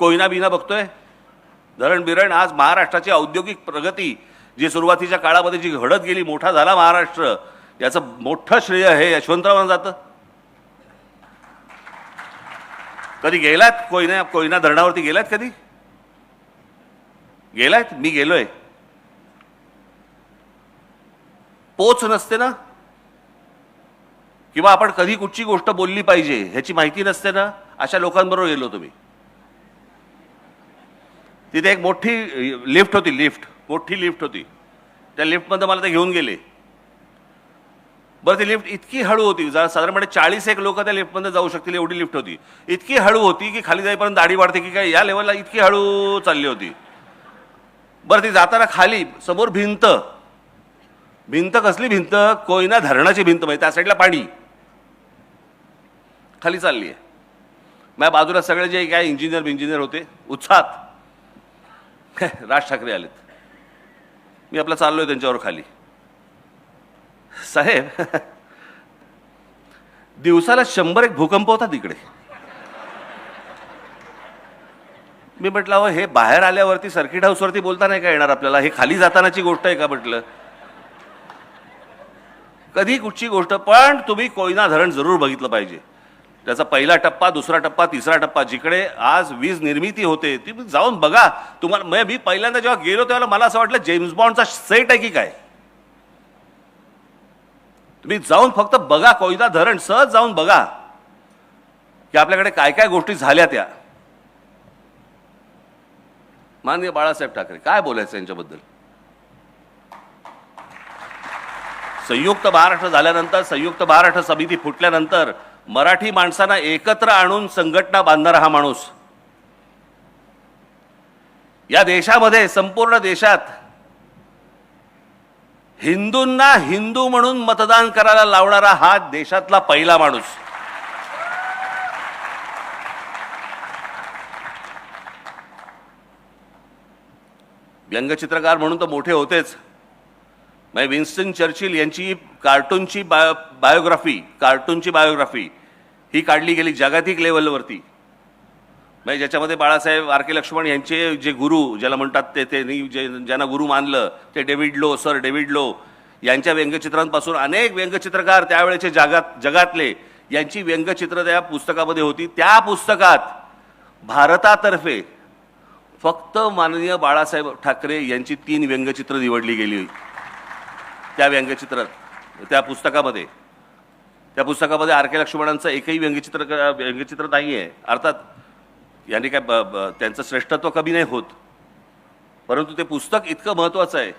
कोयना बिना बघतोय, धरण बिरण. आज महाराष्ट्राची औद्योगिक प्रगती जी सुरुवातीच्या काळामध्ये जी घडत गेली, मोठा झाला महाराष्ट्र, याचं मोठं श्रेय हे यशवंतरावांना जातं. कधी गेलात कोयना धरणावरती? गेलात कधी? गेलात? मी गेलोय. पोच नसते ना, किंवा आपण कधी कुठची गोष्ट बोलली पाहिजे ह्याची माहिती नसते ना, अशा लोकांबरोबर गेलो तुम्ही. तिथे एक मोठी लिफ्ट होती. त्या लिफ्टमध्ये मला ते घेऊन गेले. बरं, ती लिफ्ट इतकी हळू होती, साधारणपणे 40 लोक त्या लिफ्टमध्ये जाऊ शकतील एवढी लिफ्ट होती. इतकी हळू होती की खाली जाईपर्यंत दाढी वाढते की काय, या लेवलला इतकी हळू चालली होती. बरं, ती जाताना खाली समोर भिंत कसली भिंत? कोयना धरणाची भिंत. म्हणजे त्या साईडला पाणी, खाली चालली आहे. माझ्या बाजूला सगळे जे काय इंजिनियर होते उत्साहात. राज ठाकरे आलेत. मी आपला चाललोय त्यांच्यावर खाली. साहेब, दिवसाला 100 भूकंप होता तिकडे. मी म्हटलं अहो हे बाहेर आल्यावरती सर्किट हाऊसवरती बोलता नाही का येणार आपल्याला, हे खाली जातानाची गोष्ट आहे का म्हटलं. कधी कुठची गोष्ट, पण तुम्ही कोयना धरण जरूर बघितलं पाहिजे. त्याचा पहिला टप्पा, दुसरा टप्पा, तिसरा टप्पा, जिकडे आज वीज निर्मिती होते ती जाऊन बघा. तुम्हाला मी पहिल्यांदा जेव्हा गेलो तेव्हा मला असं वाटलं जेम्स बॉन्डचा सेट आहे की काय. तुम्ही जाऊन फक्त बघा, कोयना धरण सहज जाऊन बघा की आपल्याकडे काय काय गोष्टी झाल्या त्या. माननीय बाळासाहेब ठाकरे, काय बोलायचं यांच्याबद्दल. संयुक्त महाराष्ट्र झाल्यानंतर, संयुक्त महाराष्ट्र समिती फुटल्यानंतर मराठी माणसांना एकत्र आणून संघटना बांधणारा हा माणूस, या देशामध्ये, संपूर्ण देशात हिंदूंना हिंदू म्हणून मतदान करायला लावणारा हा देशातला पहिला माणूस. व्यंगचित्रकार म्हणून तर मोठे होतेच. विन्स्टन चर्चिल यांची कार्टूनची बायोग्राफी ही काढली गेली जागतिक लेवलवरती. ज्याच्यामध्ये बाळासाहेब आर.के. लक्ष्मण यांचे जे गुरु ज्याला म्हणतात ते ज्यांना गुरु मानलं ते सर डेव्हिड लो यांच्या व्यंगचित्रांपासून अनेक व्यंगचित्रकार त्यावेळेचे जगातले यांची व्यंगचित्र त्या पुस्तकामध्ये होती. त्या पुस्तकात भारतातर्फे फक्त माननीय बाळासाहेब ठाकरे यांची 3 व्यंगचित्र निवडली गेली. त्या पुस्तकामध्ये आर.के. लक्ष्मणांचं एकही व्यंगचित्र नाही आहे. अर्थात यांनी काय त्यांचं श्रेष्ठत्व कमी नाही होत, परंतु ते पुस्तक इतकं महत्वाचं आहे,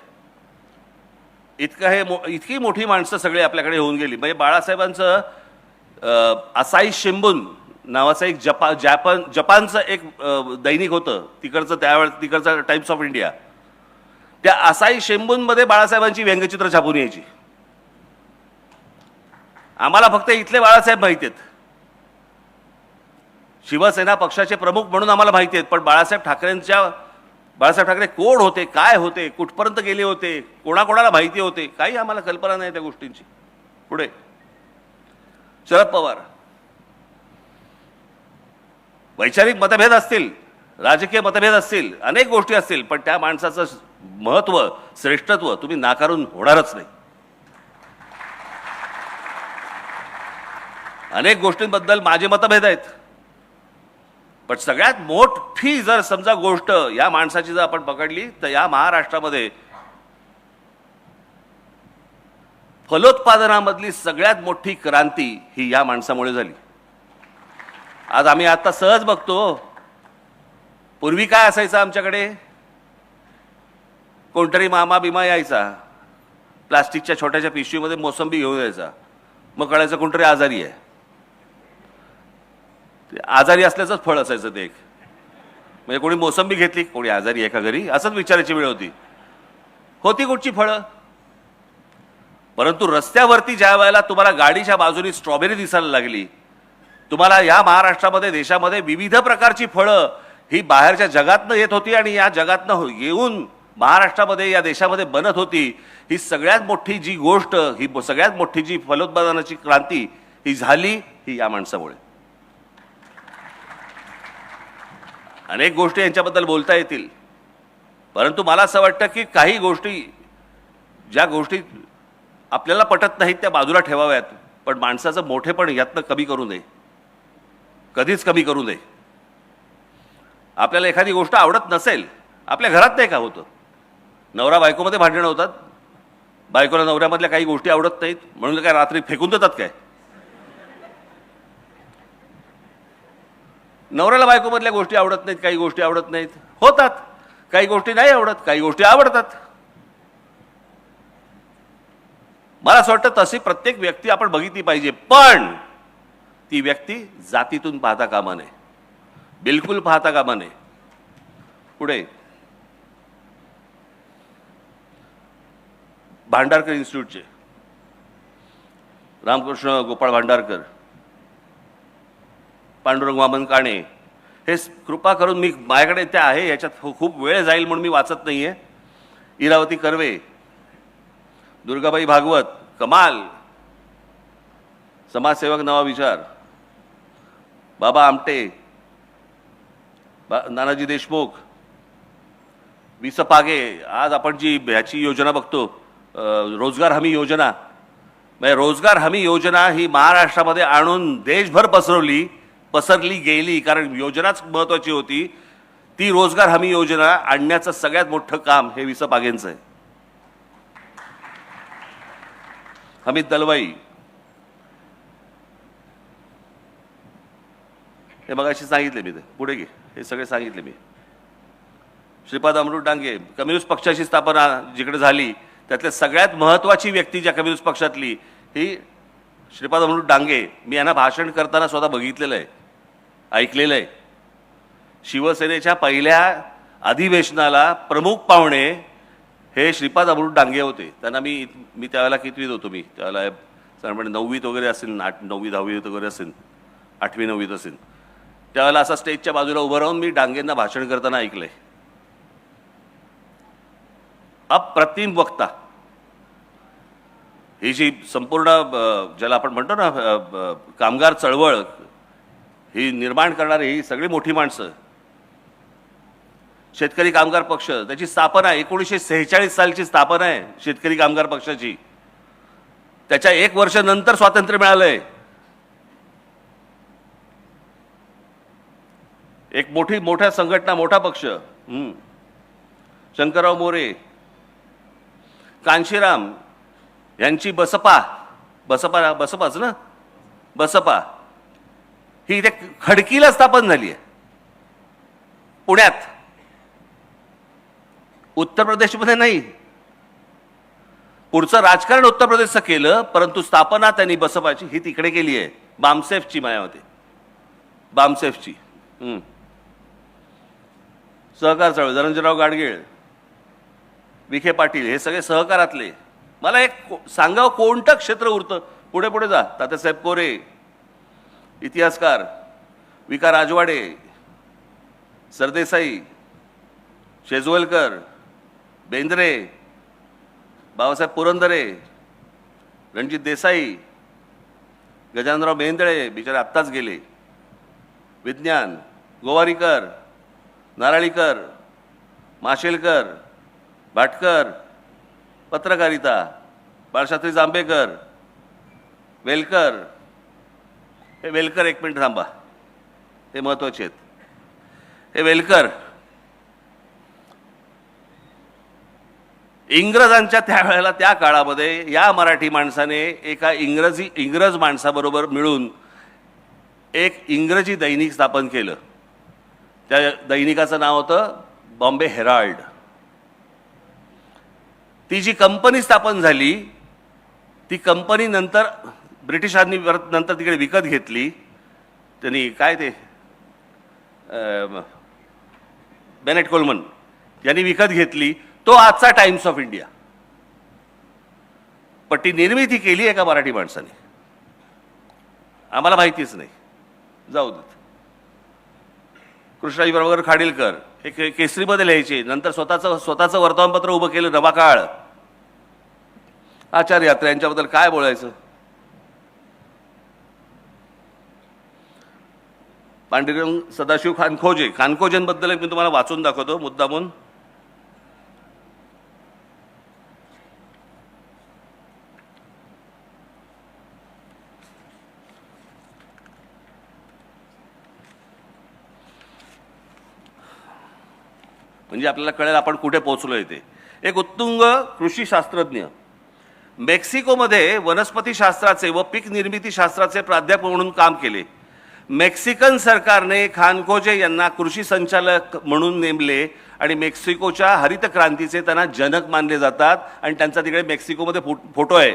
इतकी मोठी माणसं सगळे आपल्याकडे होऊन गेली. बाळासाहेबांचं असाई शिंबून नावाचं एक जपानचं एक दैनिक होतं तिकडचं टाइम्स ऑफ इंडिया. त्या असाई शिंबूनमध्ये बाळासाहेबांची व्यंगचित्र छापून यायची. आम्हाला फक्त इथले बाळासाहेब माहिती आहेत, शिवसेना पक्षाचे प्रमुख म्हणून आम्हाला माहिती आहेत, पण बाळासाहेब ठाकरे कोण होते, काय होते, कुठपर्यंत गेले होते, कोणाकोणाला माहिती होते, काही आम्हाला कल्पना नाही त्या गोष्टींची. पुढे शरद पवार, वैचारिक मतभेद असतील, राजकीय मतभेद असतील, अनेक गोष्टी असतील, पण त्या माणसाचं महत्व, श्रेष्ठत्व तुम्ही नाकारून होणारच नाही. अनेक गोष्टींबद्दल माझे मतभेद आहेत, पण सगळ्यात मोठी जर समजा गोष्ट या माणसाची जर आपण पकडली तर या महाराष्ट्रामध्ये फलोत्पादनामधली सगळ्यात मोठी क्रांती ही या माणसामुळे झाली. आज आम्ही आता सहज बघतो, पूर्वी काय असायचं आमच्याकडे, कोणतरी मामा बिमा यायचा, प्लास्टिकच्या छोट्याच्या पिशवीमध्ये मोसंबी घेऊन यायचा, मग कळायचं कोणतरी आजारी आहे. आजारी असल्याचंच फळ असायचं ते एक. म्हणजे कोणी मोसंबी घेतली, कोणी आजारी आहे का घरी, असंच विचारायची वेळ होती. कुठची फळं. परंतु रस्त्यावरती ज्या वेळेला तुम्हाला गाडीच्या बाजूनी स्ट्रॉबेरी दिसायला लागली, तुम्हाला या महाराष्ट्रामध्ये, देशामध्ये विविध प्रकारची फळं ही बाहेरच्या जगातनं येत होती आणि या जगातनं येऊन महाराष्ट्रामध्ये, या देशामध्ये बनत होती. ही सगळ्यात मोठी जी गोष्ट, ही सगळ्यात मोठी जी फलोत्पादनाची क्रांती ही झाली, ही या माणसामुळे. अनेक गोष्टी यांच्याबद्दल बोलता येतील, परंतु मला असं वाटतं की काही गोष्टी, ज्या गोष्टी आपल्याला पटत नाहीत त्या बाजूला ठेवाव्यात, पण माणसाचं मोठेपण यातनं कमी करू नये, कधीच कमी करू नये. आपल्याला एखादी गोष्ट आवडत नसेल, आपल्या घरात नाही का होतं, नवरा बायकोमध्ये भांडणं होतात, बायकोला नवऱ्यामधल्या काही गोष्टी आवडत नाहीत म्हणून काय रात्री फेकून देतात काय. नवऱ्याला बायकोमधल्या गोष्टी आवडत नाहीत, काही गोष्टी आवडत नाहीत, होतात. काही गोष्टी नाही आवडत, काही गोष्टी आवडतात. मला असं वाटतं तशी प्रत्येक व्यक्ती आपण बघितली पाहिजे, पण ती व्यक्ती जातीतून पाहता कामा नये, बिलकुल पाहता कामा नये. पुढे भांडारकर इन्स्टिट्यूटचे रामकृष्ण गोपाळ भांडारकर, पांडुरंग वामन काणे, हे कृपा करून, मी माझ्याकडे ते आहे, याच्यात खूप वेळ जाईल म्हणून मी वाचत नाहीये. इरावती कर्वे, दुर्गाबाई भागवत, कमाल समाजसेवक, नवा विचार, बाबा आमटे, नानाजी देशमुख, विस पागे, आज आपण जी ह्याची योजना बघतो, रोजगार हमी योजना, म्हणजे रोजगार हमी योजना ही महाराष्ट्रामध्ये आणून देशभर पसरली गेली, कारण योजनाच महत्वाची होती. ती रोजगार हमी योजना आणण्याचं सगळ्यात मोठं काम हे विस पागेंचं आहे. हमीद दलवाई, हे मगाशी सांगितले मी, ते पुढे घे, हे सगळे सांगितले मी. श्रीपाद अमृत डांगे, कम्युनिस्ट पक्षाची स्थापना जिकडे झाली त्यातल्या सगळ्यात महत्वाची व्यक्ती ज्या कम्युनिस्ट पक्षातली ही श्रीपाद अमृत डांगे. मी यांना भाषण करताना स्वतः बघितलेलं आहे, ऐकलेलं आहे. शिवसेनेच्या पहिल्या अधिवेशनाला प्रमुख पाहुणे हे श्रीपाद अमृत डांगे होते. त्यांना मी त्यावेळेला कितवीत होतो, मी त्यावेळेला साधारणपणे 9वीत वगैरे असेल, 9वी 10वीत वगैरे असेल, 8वी 9वीत असेल. त्यावेळेला असा स्टेजच्या बाजूला उभं राहून मी डांगेंना भाषण करताना ऐकलंय. अप्रतिम वक्ता. ही जी संपूर्ण ज्याला आपण म्हणतो ना कामगार चळवळ ही निर्माण करणारी ही सगळी मोठी माणसं. शेतकरी कामगार पक्ष, त्याची स्थापना 1946 सालची स्थापना आहे शेतकरी कामगार पक्षाची. त्याच्या 1 वर्ष नंतर स्वातंत्र्य मिळालंय. एक मोठ्या संघटना, मोठा पक्ष. शंकरराव मोरे, कांशीराम यांची बसपाच ना, बसपा ही इथे खडकीला स्थापन झाली आहे पुण्यात, उत्तर प्रदेशमध्ये नाही. पुढचं राजकारण उत्तर प्रदेशचं केलं, परंतु स्थापना त्यांनी बसपाची ही तिकडे केली आहे. बामसेफची मायावती, बामसेफची. सहकार चळवळ, धनंजयराव गाडगीळ, विखे पाटील, हे सगळे सहकारातले. मला एक सांगावं कोणतं क्षेत्र उरतं. पुढे पुढे जा. तात्यासाहेब कोरे, इतिहासकार, विका राजवाडे, सरदेसाई, शेजवलकर, बेंद्रे, बाबासाहेब पुरंदरे, रणजित देसाई, गजाननराव बेंदळे, बिचारे आत्ताच गेले, विज्ञान, गोवारीकर, नाराळीकर, माशेलकर, भाटकर, पत्रकारिता, बाळशास्त्री जांभेकर, वेलकर. हे वेलकर, एक मिनिट थांबा, हे महत्वाचे आहेत. हे वेलकर इंग्रजांच्या त्यावेळेला, त्या काळामध्ये या मराठी माणसाने एका इंग्रज माणसाबरोबर मिळून एक इंग्रजी दैनिक स्थापन केलं. त्या दैनिकाचं नाव होतं बॉम्बे हेराल्ड. ती जी कंपनी स्थापन झाली, ती कंपनी नंतर ब्रिटिशांनी नंतर तिकडे विकत घेतली. त्यांनी काय ते बेनेट कोलमन यांनी विकत घेतली. तो आजचा टाइम्स ऑफ इंडिया. पण ती निर्मिती केली एका मराठी माणसाने. आम्हाला माहितीच नाही, जाऊ देत. कृष्णाजी प्रभाकर खाडीलकर हे केसरीमध्ये लिहायचे, नंतर स्वतःचं वर्तमानपत्र उभं केलं, नवाकाळ. आचार्य यात्रा यांच्याबद्दल काय बोलायचं. पांडुरंग सदाशिव खानखोजेंबद्दल मी तुम्हाला वाचून दाखवतो मुद्दामून. म्हणजे आपल्याला कळेल आपण कुठे पोहोचलोय ते. एक उत्तुंग कृषी शास्त्रज्ञ, मेक्सिकोमध्ये वनस्पती शास्त्राचे व पीक निर्मिती शास्त्राचे प्राध्यापक म्हणून काम केले. मेक्सिकन सरकारने खानखोजे यांना कृषी संचालक म्हणून नेमले आणि मेक्सिकोच्या हरित क्रांतीचे त्यांना जनक मानले जातात. आणि त्यांचा तिकडे मेक्सिकोमध्ये फोटो आहे.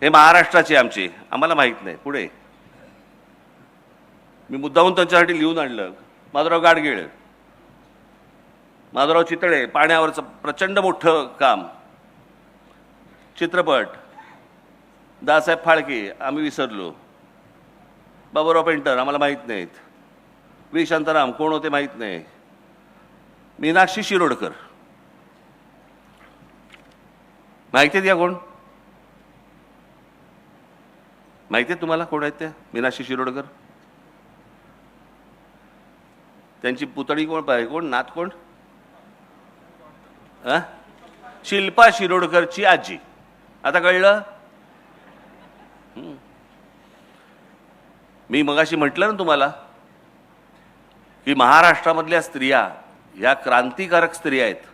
हे महाराष्ट्राचे आमचे, आम्हाला माहीत नाही. पुढे मी मुद्दाहून त्यांच्यासाठी लिहून आणलं. माधवराव गाडगीळ, माधवराव चितळे, पाण्यावरचं प्रचंड मोठं काम. चित्रपट, दासाहेब फाळके, आम्ही विसरलो. बाबूराव पेंटर, आम्हाला माहीत नाहीत. व्ही शांताराम कोण होते माहीत नाही. मीनाक्षी शिरोडकर माहिती आहेत या कोण? माहिती आहे तुम्हाला कोण आहेत त्या? मीनाक्षी शिरोडकर त्यांची पुतणी कोण पाहिजे, कोण नात कोण? शिल्पा शिरोडकरची आजी. आता कळलं? मी मगाशी म्हटलं ना तुम्हाला की महाराष्ट्रामधल्या स्त्रिया ह्या क्रांतिकारक स्त्रिया आहेत.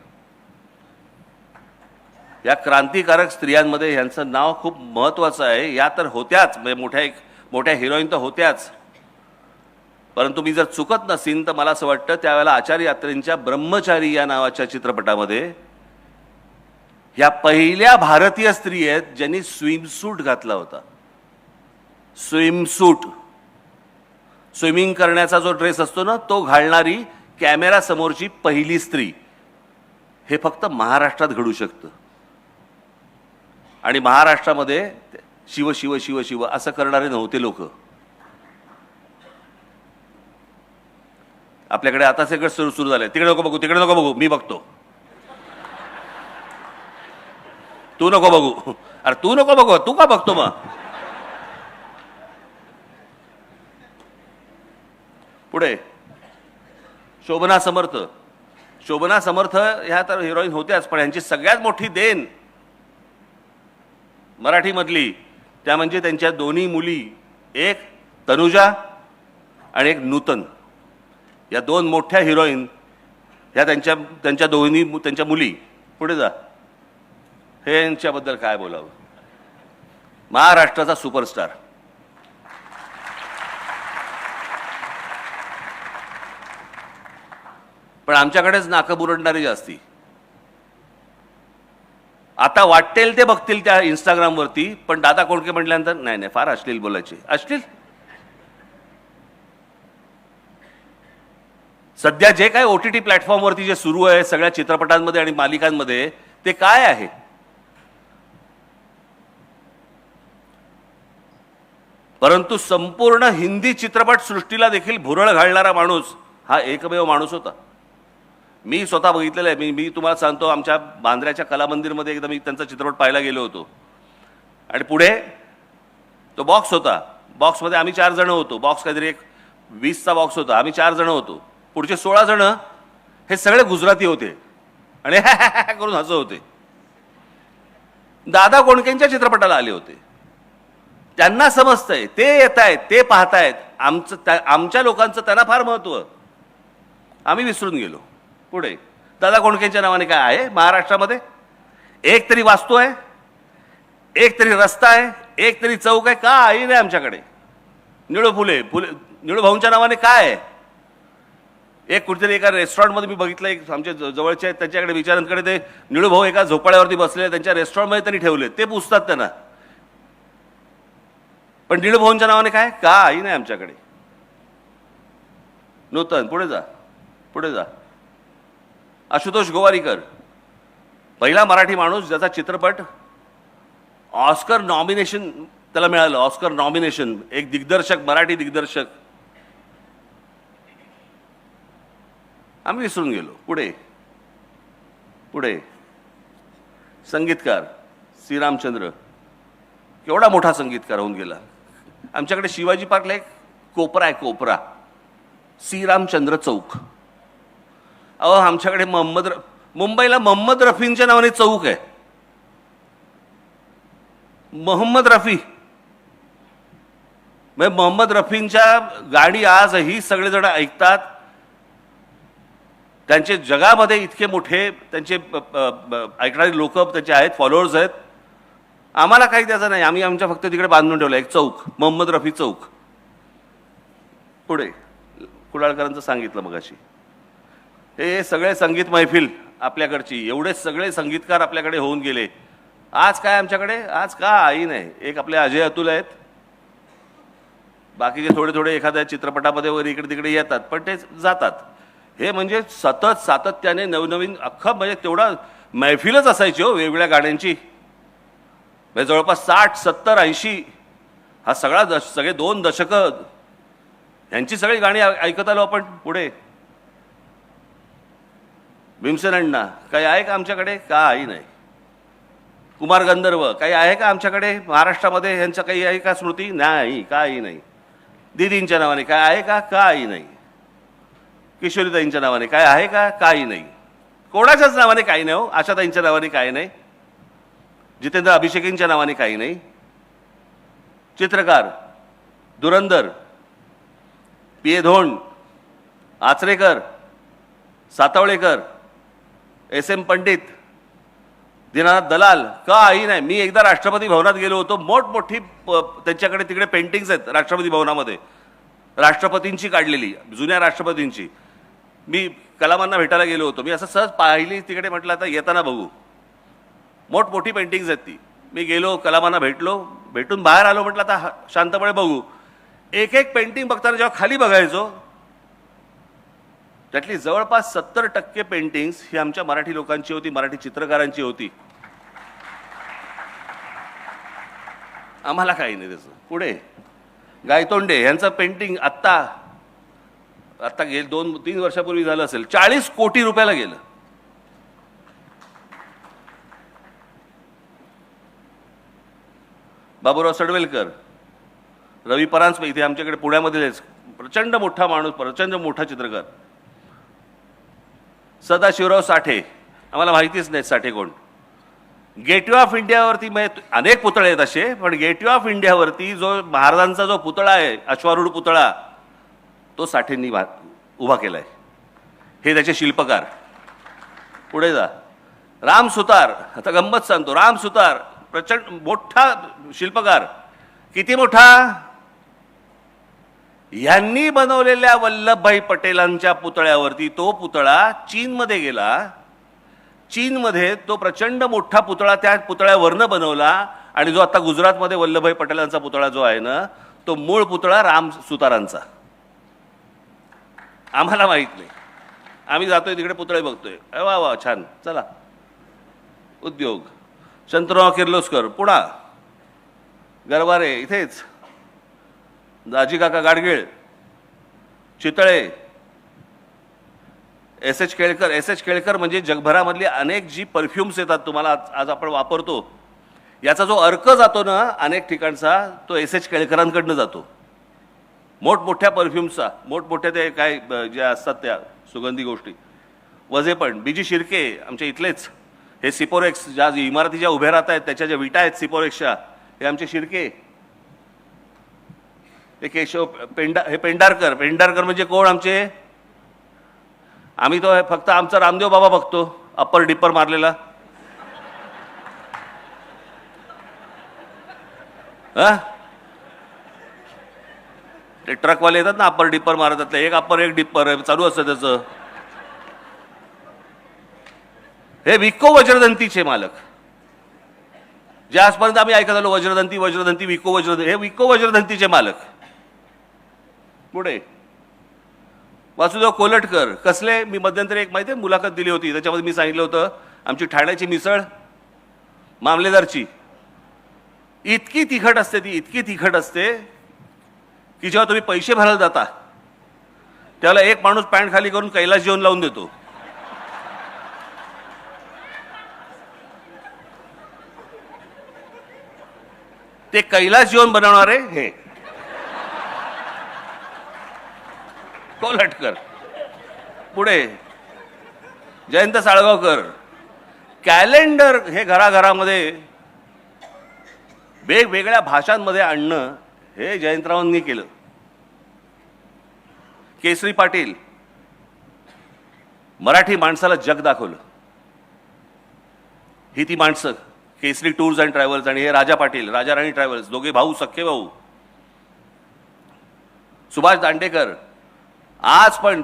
या क्रांतिकारक स्त्रियांमध्ये यांचं नाव खूप महत्त्वाचं आहे. या तर होत्याच, म्हणजे मोठ्या हिरोईन तर होत्याच, परंतु मी जर चुकत नसीन तर मला असं वाटतं त्यावेळेला आचार्य अत्रेंच्या ब्रह्मचारी या नावाच्या चित्रपटामध्ये ह्या पहिल्या भारतीय स्त्री आहेत ज्यांनी स्विमसूट घातला होता. स्विमसूट, स्विमिंग करण्याचा जो ड्रेस असतो ना तो घालणारी कॅमेरा समोरची पहिली स्त्री. हे फक्त महाराष्ट्रात घडू शकतं. आणि महाराष्ट्रामध्ये शिव शिव शिव शिव असं करणारे नव्हते लोक. आपल्याकडे आता सगळं सुरू झालंय. तिकडे नको बघू, तिकडे नको बघू, मी बघतो. तू नको बघू. अरे तू नको बघू, तू का बघतो मग? पुढे शोभना समर्थ. शोभना समर्थ ह्या तर हिरोईन होत्याच, पण यांची सगळ्यात मोठी देण मराठीमधली त्या म्हणजे त्यांच्या दोन्ही मुली, एक तनुजा आणि एक नूतन. या दोन मोठ्या हिरोईन ह्या त्यांच्या दोन्ही त्यांच्या मुली. पुढे जा. हे यांच्याबद्दल काय बोलावं. महाराष्ट्राचा सुपरस्टार. पण आमच्याकडेच नाकं बुरडणारी जास्ती. आता वाटेल ते बघतील त्या इंस्टाग्रामवरती, पण दादा कोंडके म्हटल्यानंतर नाही नाही फार अश्लील बोलायचे. अश्लील सध्या जे काय OTT प्लॅटफॉर्मवरती जे सुरू आहे सगळ्या चित्रपटांमध्ये आणि मालिकांमध्ये ते काय आहे? परंतु संपूर्ण हिंदी चित्रपट सृष्टीला देखील भुरळ घालणारा माणूस हा एकमेव माणूस होता. मी स्वतः बघितलेलं आहे. मी तुम्हाला सांगतो, आमच्या बांद्र्याच्या कला मंदिरमध्ये एकदा मी त्यांचा चित्रपट पाहायला गेलो होतो. आणि पुढे तो बॉक्स होता. बॉक्समध्ये आम्ही 4 जण होतो. बॉक्स काहीतरी एक 20चा बॉक्स होता. आम्ही 4 जण होतो. पुढचे 16 जण हे सगळे गुजराती होते आणि करून हसत होते. दादा कोंडकेंच्या चित्रपटाला आले होते. त्यांना समजतंय, ते येत आहेत, ते पाहतायत. आमच्या लोकांचं त्यांना फार महत्त्व. आम्ही विसरून गेलो. पुढे दादा कोंडकेंच्या नावाने काय आहे महाराष्ट्रामध्ये? एक तरी वास्तू आहे, एक तरी रस्ता आहे, एक तरी चौक आहे. काही नाही आमच्याकडे. निळू निळू भाऊंच्या नावाने काय आहे? एक कुठेतरी एका रेस्टॉरंटमध्ये मी बघितलं, एक आमच्या जवळचे आहेत त्यांच्याकडे विचारांकडे ते निळू भाऊ एका झोपाळ्यावरती बसले, त्यांच्या रेस्टॉरंटमध्ये त्यांनी ठेवले. ते पुसतात त्यांना. पण निळू भाऊंच्या नावाने काय? काही नाही आमच्याकडे. नूतन. पुढे जा, पुढे जा. आशुतोष गोवारीकर, पहिला मराठी माणूस ज्याचा चित्रपट ऑस्कर नॉमिनेशन त्याला मिळालं. Oscar nomination. एक दिग्दर्शक, मराठी दिग्दर्शक. आम्ही विसरून गेलो. पुढे पुढे संगीतकार श्रीरामचंद्र, केवढा मोठा संगीतकार होऊन गेला. आमच्याकडे शिवाजी पार्कला एक कोपरा आहे, कोपरा, श्रीरामचंद्र चौक. अहो आमच्याकडे मुंबईला मोहम्मद रफींच्या नावाने चौक आहे. मोहम्मद रफी, म्हणजे मोहम्मद रफींच्या गाणी आजही सगळेजण ऐकतात. त्यांचे जगामध्ये इतके मोठे त्यांचे ऐकणारे लोक त्यांचे आहेत, फॉलोअर्स आहेत. आम्हाला काही त्याचं नाही. आम्ही आमच्या फक्त तिकडे बांधून ठेवलं एक चौक, मोहम्मद रफी चौक. पुढे कुडाळकरांचं सांगितलं मगाशी. हे सगळे संगीत मैफिल आपल्याकडची, एवढे सगळे संगीतकार आपल्याकडे होऊन गेले. आज काय आमच्याकडे? आज काही नाही. एक आपले अजय अतुल आहेत, बाकीचे थोडे थोडे एखाद्या चित्रपटामध्ये वगैरे इकडे तिकडे येतात, पण ते जातात. हे म्हणजे सतत सातत्याने नवनवीन अख्खं म्हणजे तेवढा मैफिलच असायची हो वेगवेगळ्या गाण्यांची. म्हणजे जवळपास 60, 70, 80 हा सगळा सगळे 2 दशकं यांची सगळी गाणी ऐकत आलो आपण. पुढे भीमसेन अण्णा, काही आहे का आमच्याकडे? काही नाही. कुमार गंधर्व, काही आहे का आमच्याकडे महाराष्ट्रामध्ये? ह्यांचं काही आहे का स्मृती? नाही, काही नाही. दिदींच्या नावाने काय आहे का? काही नाही. किशोरीताईंच्या नावाने काय आहे का? काही नाही. कोणाच्याच नावाने काही नाही हो. आशाताईंच्या नावाने काही नाही. जितेंद्र अभिषेकींच्या नावाने काही नाही. चित्रकार, धुरंदर, पी.ए. धोंड, आचरेकर, सातवळेकर, एस.एम. पंडित, दीनानाथ दलाल, काही नाही. मी एकदा राष्ट्रपती भवनात गेलो होतो. मोठमोठी त्यांच्याकडे तिकडे पेंटिंग्स आहेत राष्ट्रपती भवनामध्ये, राष्ट्रपतींची काढलेली, जुन्या राष्ट्रपतींची. मी कलामांना भेटायला गेलो होतो. मी असं सहज पाहिली तिकडे, म्हटलं आता येताना बघू. मोठमोठी पेंटिंग्स आहेत ती. मी गेलो, कलामांना भेटलो, भेटून बाहेर आलो. म्हटलं आता शांतपणे बघू. एक एक पेंटिंग बघताना जेव्हा खाली बघायचो, त्यातली जवळपास 70% पेंटिंग्स ही आमच्या मराठी लोकांची होती, मराठी चित्रकारांची होती. आम्हाला काही नाही त्याचं. पुढे गायतोंडे यांचं पेंटिंग आत्ता गेलं 2-3 वर्षापूर्वी झालं असेल, 40 कोटी रुपयाला गेलं. बाबूराव सडवेलकर, रवी परांजपे, इथे आमच्याकडे पुण्यामध्येच प्रचंड मोठा माणूस, प्रचंड मोठा चित्रकार. सदाशिवराव साठे, आम्हाला माहितीच नाही साठे कोण. गेटवे ऑफ इंडियावरती अनेक पुतळे आहेत असे, पण गेटवे ऑफ इंडियावरती जो महाराजांचा जो पुतळा आहे, अश्वारूढ पुतळा, तो साठेंनी उभा केलाय. हे त्याचे शिल्पकार. पुढे जा. राम सुतार, आता गंमत सांगतो. राम सुतार प्रचंड मोठा शिल्पकार. किती मोठा? यांनी बनवलेल्या वल्लभभाई पटेलांच्या पुतळ्यावरती तो पुतळा चीनमध्ये गेला. चीनमध्ये तो प्रचंड मोठा पुतळा त्या पुतळ्यावरनं बनवला. आणि जो आता गुजरातमध्ये वल्लभभाई पटेलांचा पुतळा जो आहे ना, तो मूळ पुतळा राम सुतारांचा. आम्हाला माहित नाही. आम्ही जातोय तिकडे पुतळे बघतोय. वा वा छान, चला. उद्योग. शंतनुराव किर्लोस्कर, पुणा. गरवारे इथेच. दाजी काका गाडगीळ, चितळे. एस एच केळकर म्हणजे जगभरामधली अनेक जी परफ्युम्स येतात तुम्हाला आज आपण वापरतो, याचा जो अर्क जातो ना अनेक ठिकाणचा, तो एस एच केळकरांकडनं जातो. मोठमोठ्या परफ्युम्सचा, मोठमोठ्या ते काय ज्या असतात त्या सुगंधी गोष्टी. वजे पण बीजी शिर्के आमच्या इथलेच. हे सिपोरेक्स ज्या इमारती ज्या उभ्या राहत आहेत त्याच्या ज्या विटा आहेत सिपोरेक्सच्या, हे आमचे शिर्के. हे केशव पेंढारकर म्हणजे कोण आमचे? आम्ही तो फक्त आमचा रामदेव बाबा बघतो, अप्पर डिप्पर मारलेला. ते ट्रकवाले येतात ना अप्पर डिप्पर मारतात, एक अप्पर एक डिप्पर चालू असतं त्याचं. हे विको वज्रदंतीचे मालक, जे आजपर्यंत आम्ही ऐकत आलो वज्रदंती विको वज्रदंती, हे विको वज्रदंतीचे मालक. पुढे वासुदेव कोलटकर. कसले? मी मध्यंतरी एक माहिती आहे मुलाखत दिली होती, त्याच्यामध्ये मी सांगितलं होतं आमची ठाण्याची मिसळ मामलेदारची इतकी तिखट असते, ती इतकी तिखट असते की जेव्हा तुम्ही पैसे भरायला जाता त्याला एक माणूस पॅन्ट खाली करून कैलास जेवण लावून देतो. ते कैलास जेवण बनवणारे हे कोलटकर. पुढे जयंत साळगावकर. कॅलेंडर हे घराघरामध्ये वेगवेगळ्या भाषांमध्ये आणणं हे जयंतरावांनी केलं. केसरी पाटील, मराठी माणसाला जग दाखवलं. ही ती माणसं. केसरी टूर्स अँड ट्रॅव्हल्स. आणि हे राजा पाटील, राजा राणी ट्रॅव्हल्स, दोघे भाऊ, सख्खे भाऊ. सुभाष दांडेकर. आज पण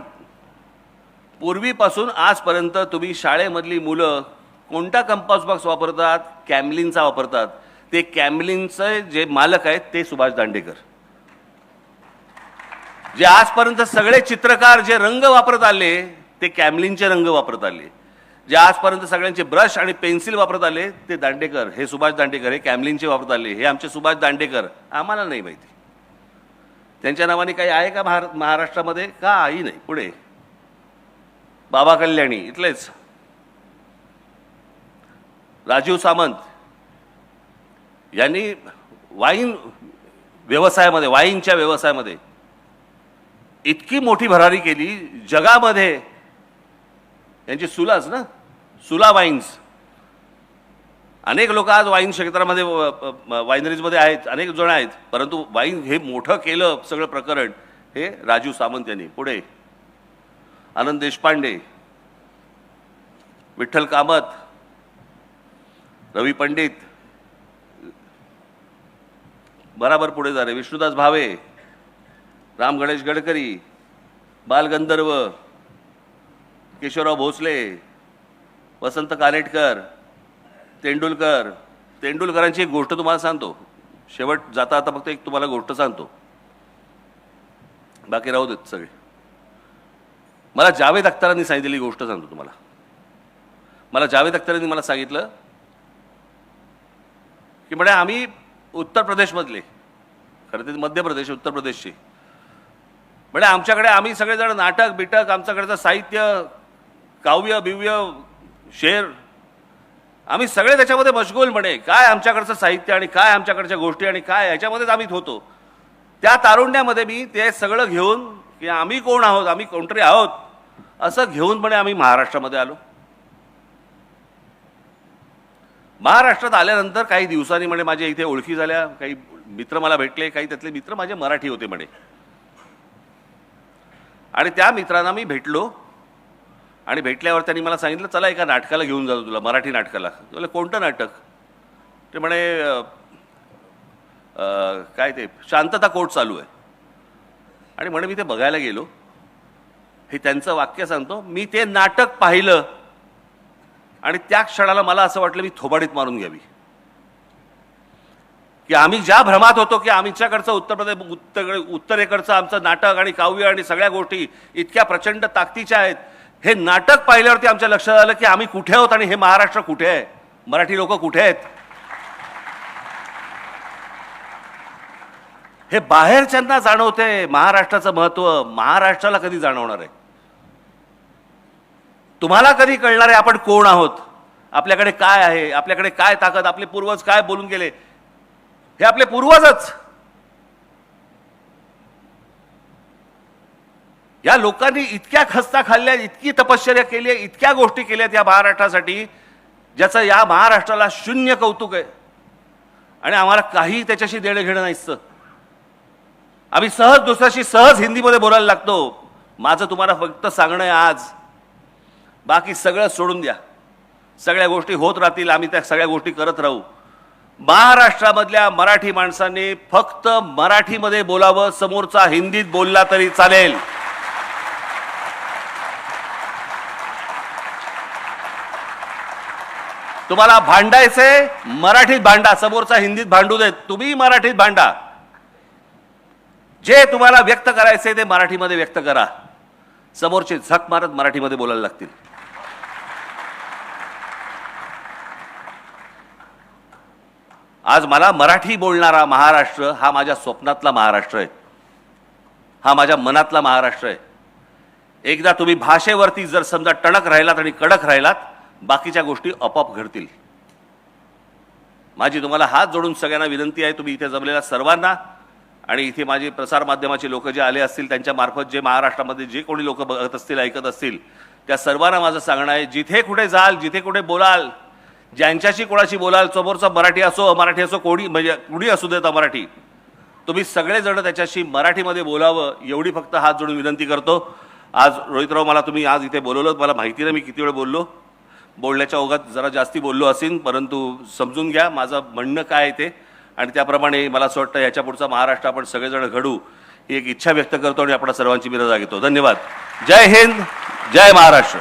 पूर्वीपासून आजपर्यंत तुम्ही शाळेमधली मुलं कोणता कंपास बॉक्स वापरतात? कॅमलिनचा वापरतात. ते कॅमलिनचे जे मालक आहेत ते सुभाष दांडेकर. जे आजपर्यंत सगळे चित्रकार जे रंग वापरत आले ते कॅमलिनचे रंग वापरत आले. जे आजपर्यंत सगळ्यांचे ब्रश आणि पेन्सिल वापरत आले ते दांडेकर, हे सुभाष दांडेकर. हे कॅमलिनचे वापरत आले, हे आमचे सुभाष दांडेकर. आम्हाला नाही माहिती त्यांच्या नावाने काही आहे का महाराष्ट्रामध्ये? काही नाही. पुढे बाबा कल्याणी इथलेच. राजीव सामंत यांनी वाईनच्या व्यवसायामध्ये इतकी मोठी भरारी केली जगामध्ये. यांची सुलाच ना, सुला वाईन्स. अनेक लोक आज वाईन क्षेत्रामध्ये वाईनरीजमध्ये आहेत, अनेक जण आहेत, परंतु वाईन हे मोठं केलं सगळं प्रकरण हे राजू सामंत यांनी. पुढे आनंद देशपांडे, विठ्ठल कामत, रवी पंडित, बराबर पुढे जा रे, विष्णुदास भावे, राम गणेश गडकरी, बालगंधर्व, केशवराव भोसले, वसंत कानेटकर, तेंडुलकरांची एक गोष्ट तुम्हाला सांगतो. शेवट जाता आता फक्त एक तुम्हाला गोष्ट सांगतो, बाकी राहू देत सगळे. मला जावेद अख्तरांनी सांगितलेली गोष्ट सांगतो तुम्हाला. मला जावेद अख्तरांनी मला सांगितलं की म्हणे आम्ही उत्तर प्रदेशमधले, खरं तर मध्य प्रदेश उत्तर प्रदेशचे, म्हणजे आमच्याकडे आम्ही सगळेजण नाटक बिटक, आमच्याकडचं साहित्य, काव्य बिव्य, शेर, आम्ही सगळे त्याच्यामध्ये मशगूल. म्हणे काय आमच्याकडचं साहित्य आणि काय आमच्याकडच्या गोष्टी आणि काय याच्यामध्येच आम्ही होतो. त्या तारुण्यामध्ये मी ते सगळं घेऊन की आम्ही कोण आहोत, आम्ही कोणतरी आहोत असं घेऊन म्हणे आम्ही महाराष्ट्रामध्ये आलो. महाराष्ट्रात आल्यानंतर काही दिवसांनी म्हणे माझ्या इथे ओळखी झाल्या, काही मित्र मला भेटले, काही त्यातले मित्र माझे मराठी होते म्हणे. आणि त्या मित्रांना मी भेटलो आणि भेटल्यावर त्यांनी मला सांगितलं चला एका नाटकाला घेऊन जातो तुला, मराठी नाटकाला. तुला कोणतं नाटक? ते म्हणे काय ते शांतता कोर्ट चालू आहे. आणि म्हणे मी ते बघायला गेलो. हे त्यांचं वाक्य सांगतो, मी ते नाटक पाहिलं आणि त्या क्षणाला मला असं वाटलं मी थोबाडीत मारून घ्यावी. की आम्ही ज्या भ्रमात होतो की आमच्याकडचं उत्तरेकडचं आमचं नाटक आणि काव्य आणि सगळ्या गोष्टी इतक्या प्रचंड ताकदीच्या आहेत, हे नाटक पाहिल्यावरती आमच्या लक्षात आलं की आम्ही कुठे आहोत आणि हे महाराष्ट्र कुठे आहे, मराठी लोक कुठे आहेत. हे बाहेरच्यांना जाणवते महाराष्ट्राचं महत्व, महाराष्ट्राला कधी जाणवणार आहे? तुम्हाला कधी कळणार आहे आपण कोण आहोत, आपल्याकडे काय आहे, आपल्याकडे काय ताकद, आपले पूर्वज काय बोलून गेले. हे आपले पूर्वजच. या लोकांनी इतक्या खस्ता खाल्ल्या, इतकी तपश्चर्या केली, इतक्या गोष्टी केल्यात या महाराष्ट्रासाठी, ज्याचं या महाराष्ट्राला शून्य कौतुक आहे. आणि आम्हाला काही त्याच्याशी देणं घेणं नाहीचं. आम्ही सहज दुसऱ्याशी सहज हिंदीमध्ये बोलायला लागतो. माझं तुम्हाला फक्त सांगणं आहे आज, बाकी सगळं सोडून द्या. सगळ्या गोष्टी होत राहतील, आम्ही त्या सगळ्या गोष्टी करत राहू. महाराष्ट्रामधल्या मराठी माणसांनी फक्त मराठीमध्ये बोलावं, समोरचा हिंदीत बोलला तरी चालेल. तुम्हाला भांडायचंय मराठीत भांडा, समोरचा हिंदीत भांडू देत, तुम्ही मराठीत भांडा. जे तुम्हाला व्यक्त करायचंय ते मराठीमध्ये व्यक्त करा. समोरचे झक मारत मराठीमध्ये बोलायला लागतील. आज मला मराठी बोलणारा महाराष्ट्र हा माझ्या स्वप्नातला महाराष्ट्र आहे, हा माझ्या मनातला महाराष्ट्र आहे. एकदा तुम्ही भाषेवरती जर समजा टणक राहिलात आणि कडक राहिलात, बाकीच्या गोष्टी आपोआप घडतील. माझी तुम्हाला हात जोडून सगळ्यांना विनंती आहे, तुम्ही इथे जमलेल्या सर्वांना आणि इथे माझे प्रसारमाध्यमाचे लोक जे आले असतील त्यांच्या मार्फत जे महाराष्ट्रामध्ये जे कोणी लोक बघत असतील, ऐकत असतील, त्या सर्वांना माझं सांगणं आहे, जिथे कुठे जाल, जिथे कुठे बोलाल, ज्यांच्याशी कोणाशी बोलाल, समोरचा मराठी असो अमराठी असो, कोणी म्हणजे कुणी असू देत अमराठी, तुम्ही सगळेजण त्याच्याशी मराठीमध्ये बोलावं एवढी फक्त हात जोडून विनंती करतो. आज रोहितराव मला तुम्ही आज इथे बोलवलं, मला माहिती नाही मी किती वेळ बोललो, बोलण्याच्या ओघात जरा जास्ती बोललो असेल, परंतु समजून घ्या माझं म्हणणं काय ते. आणि त्याप्रमाणे मला असं वाटतं याच्या पुढचा महाराष्ट्र आपण सगळेजण घडू ही एक इच्छा व्यक्त करतो आणि आपण सर्वांची मी रजा घेतो. धन्यवाद. जय हिंद, जय महाराष्ट्र.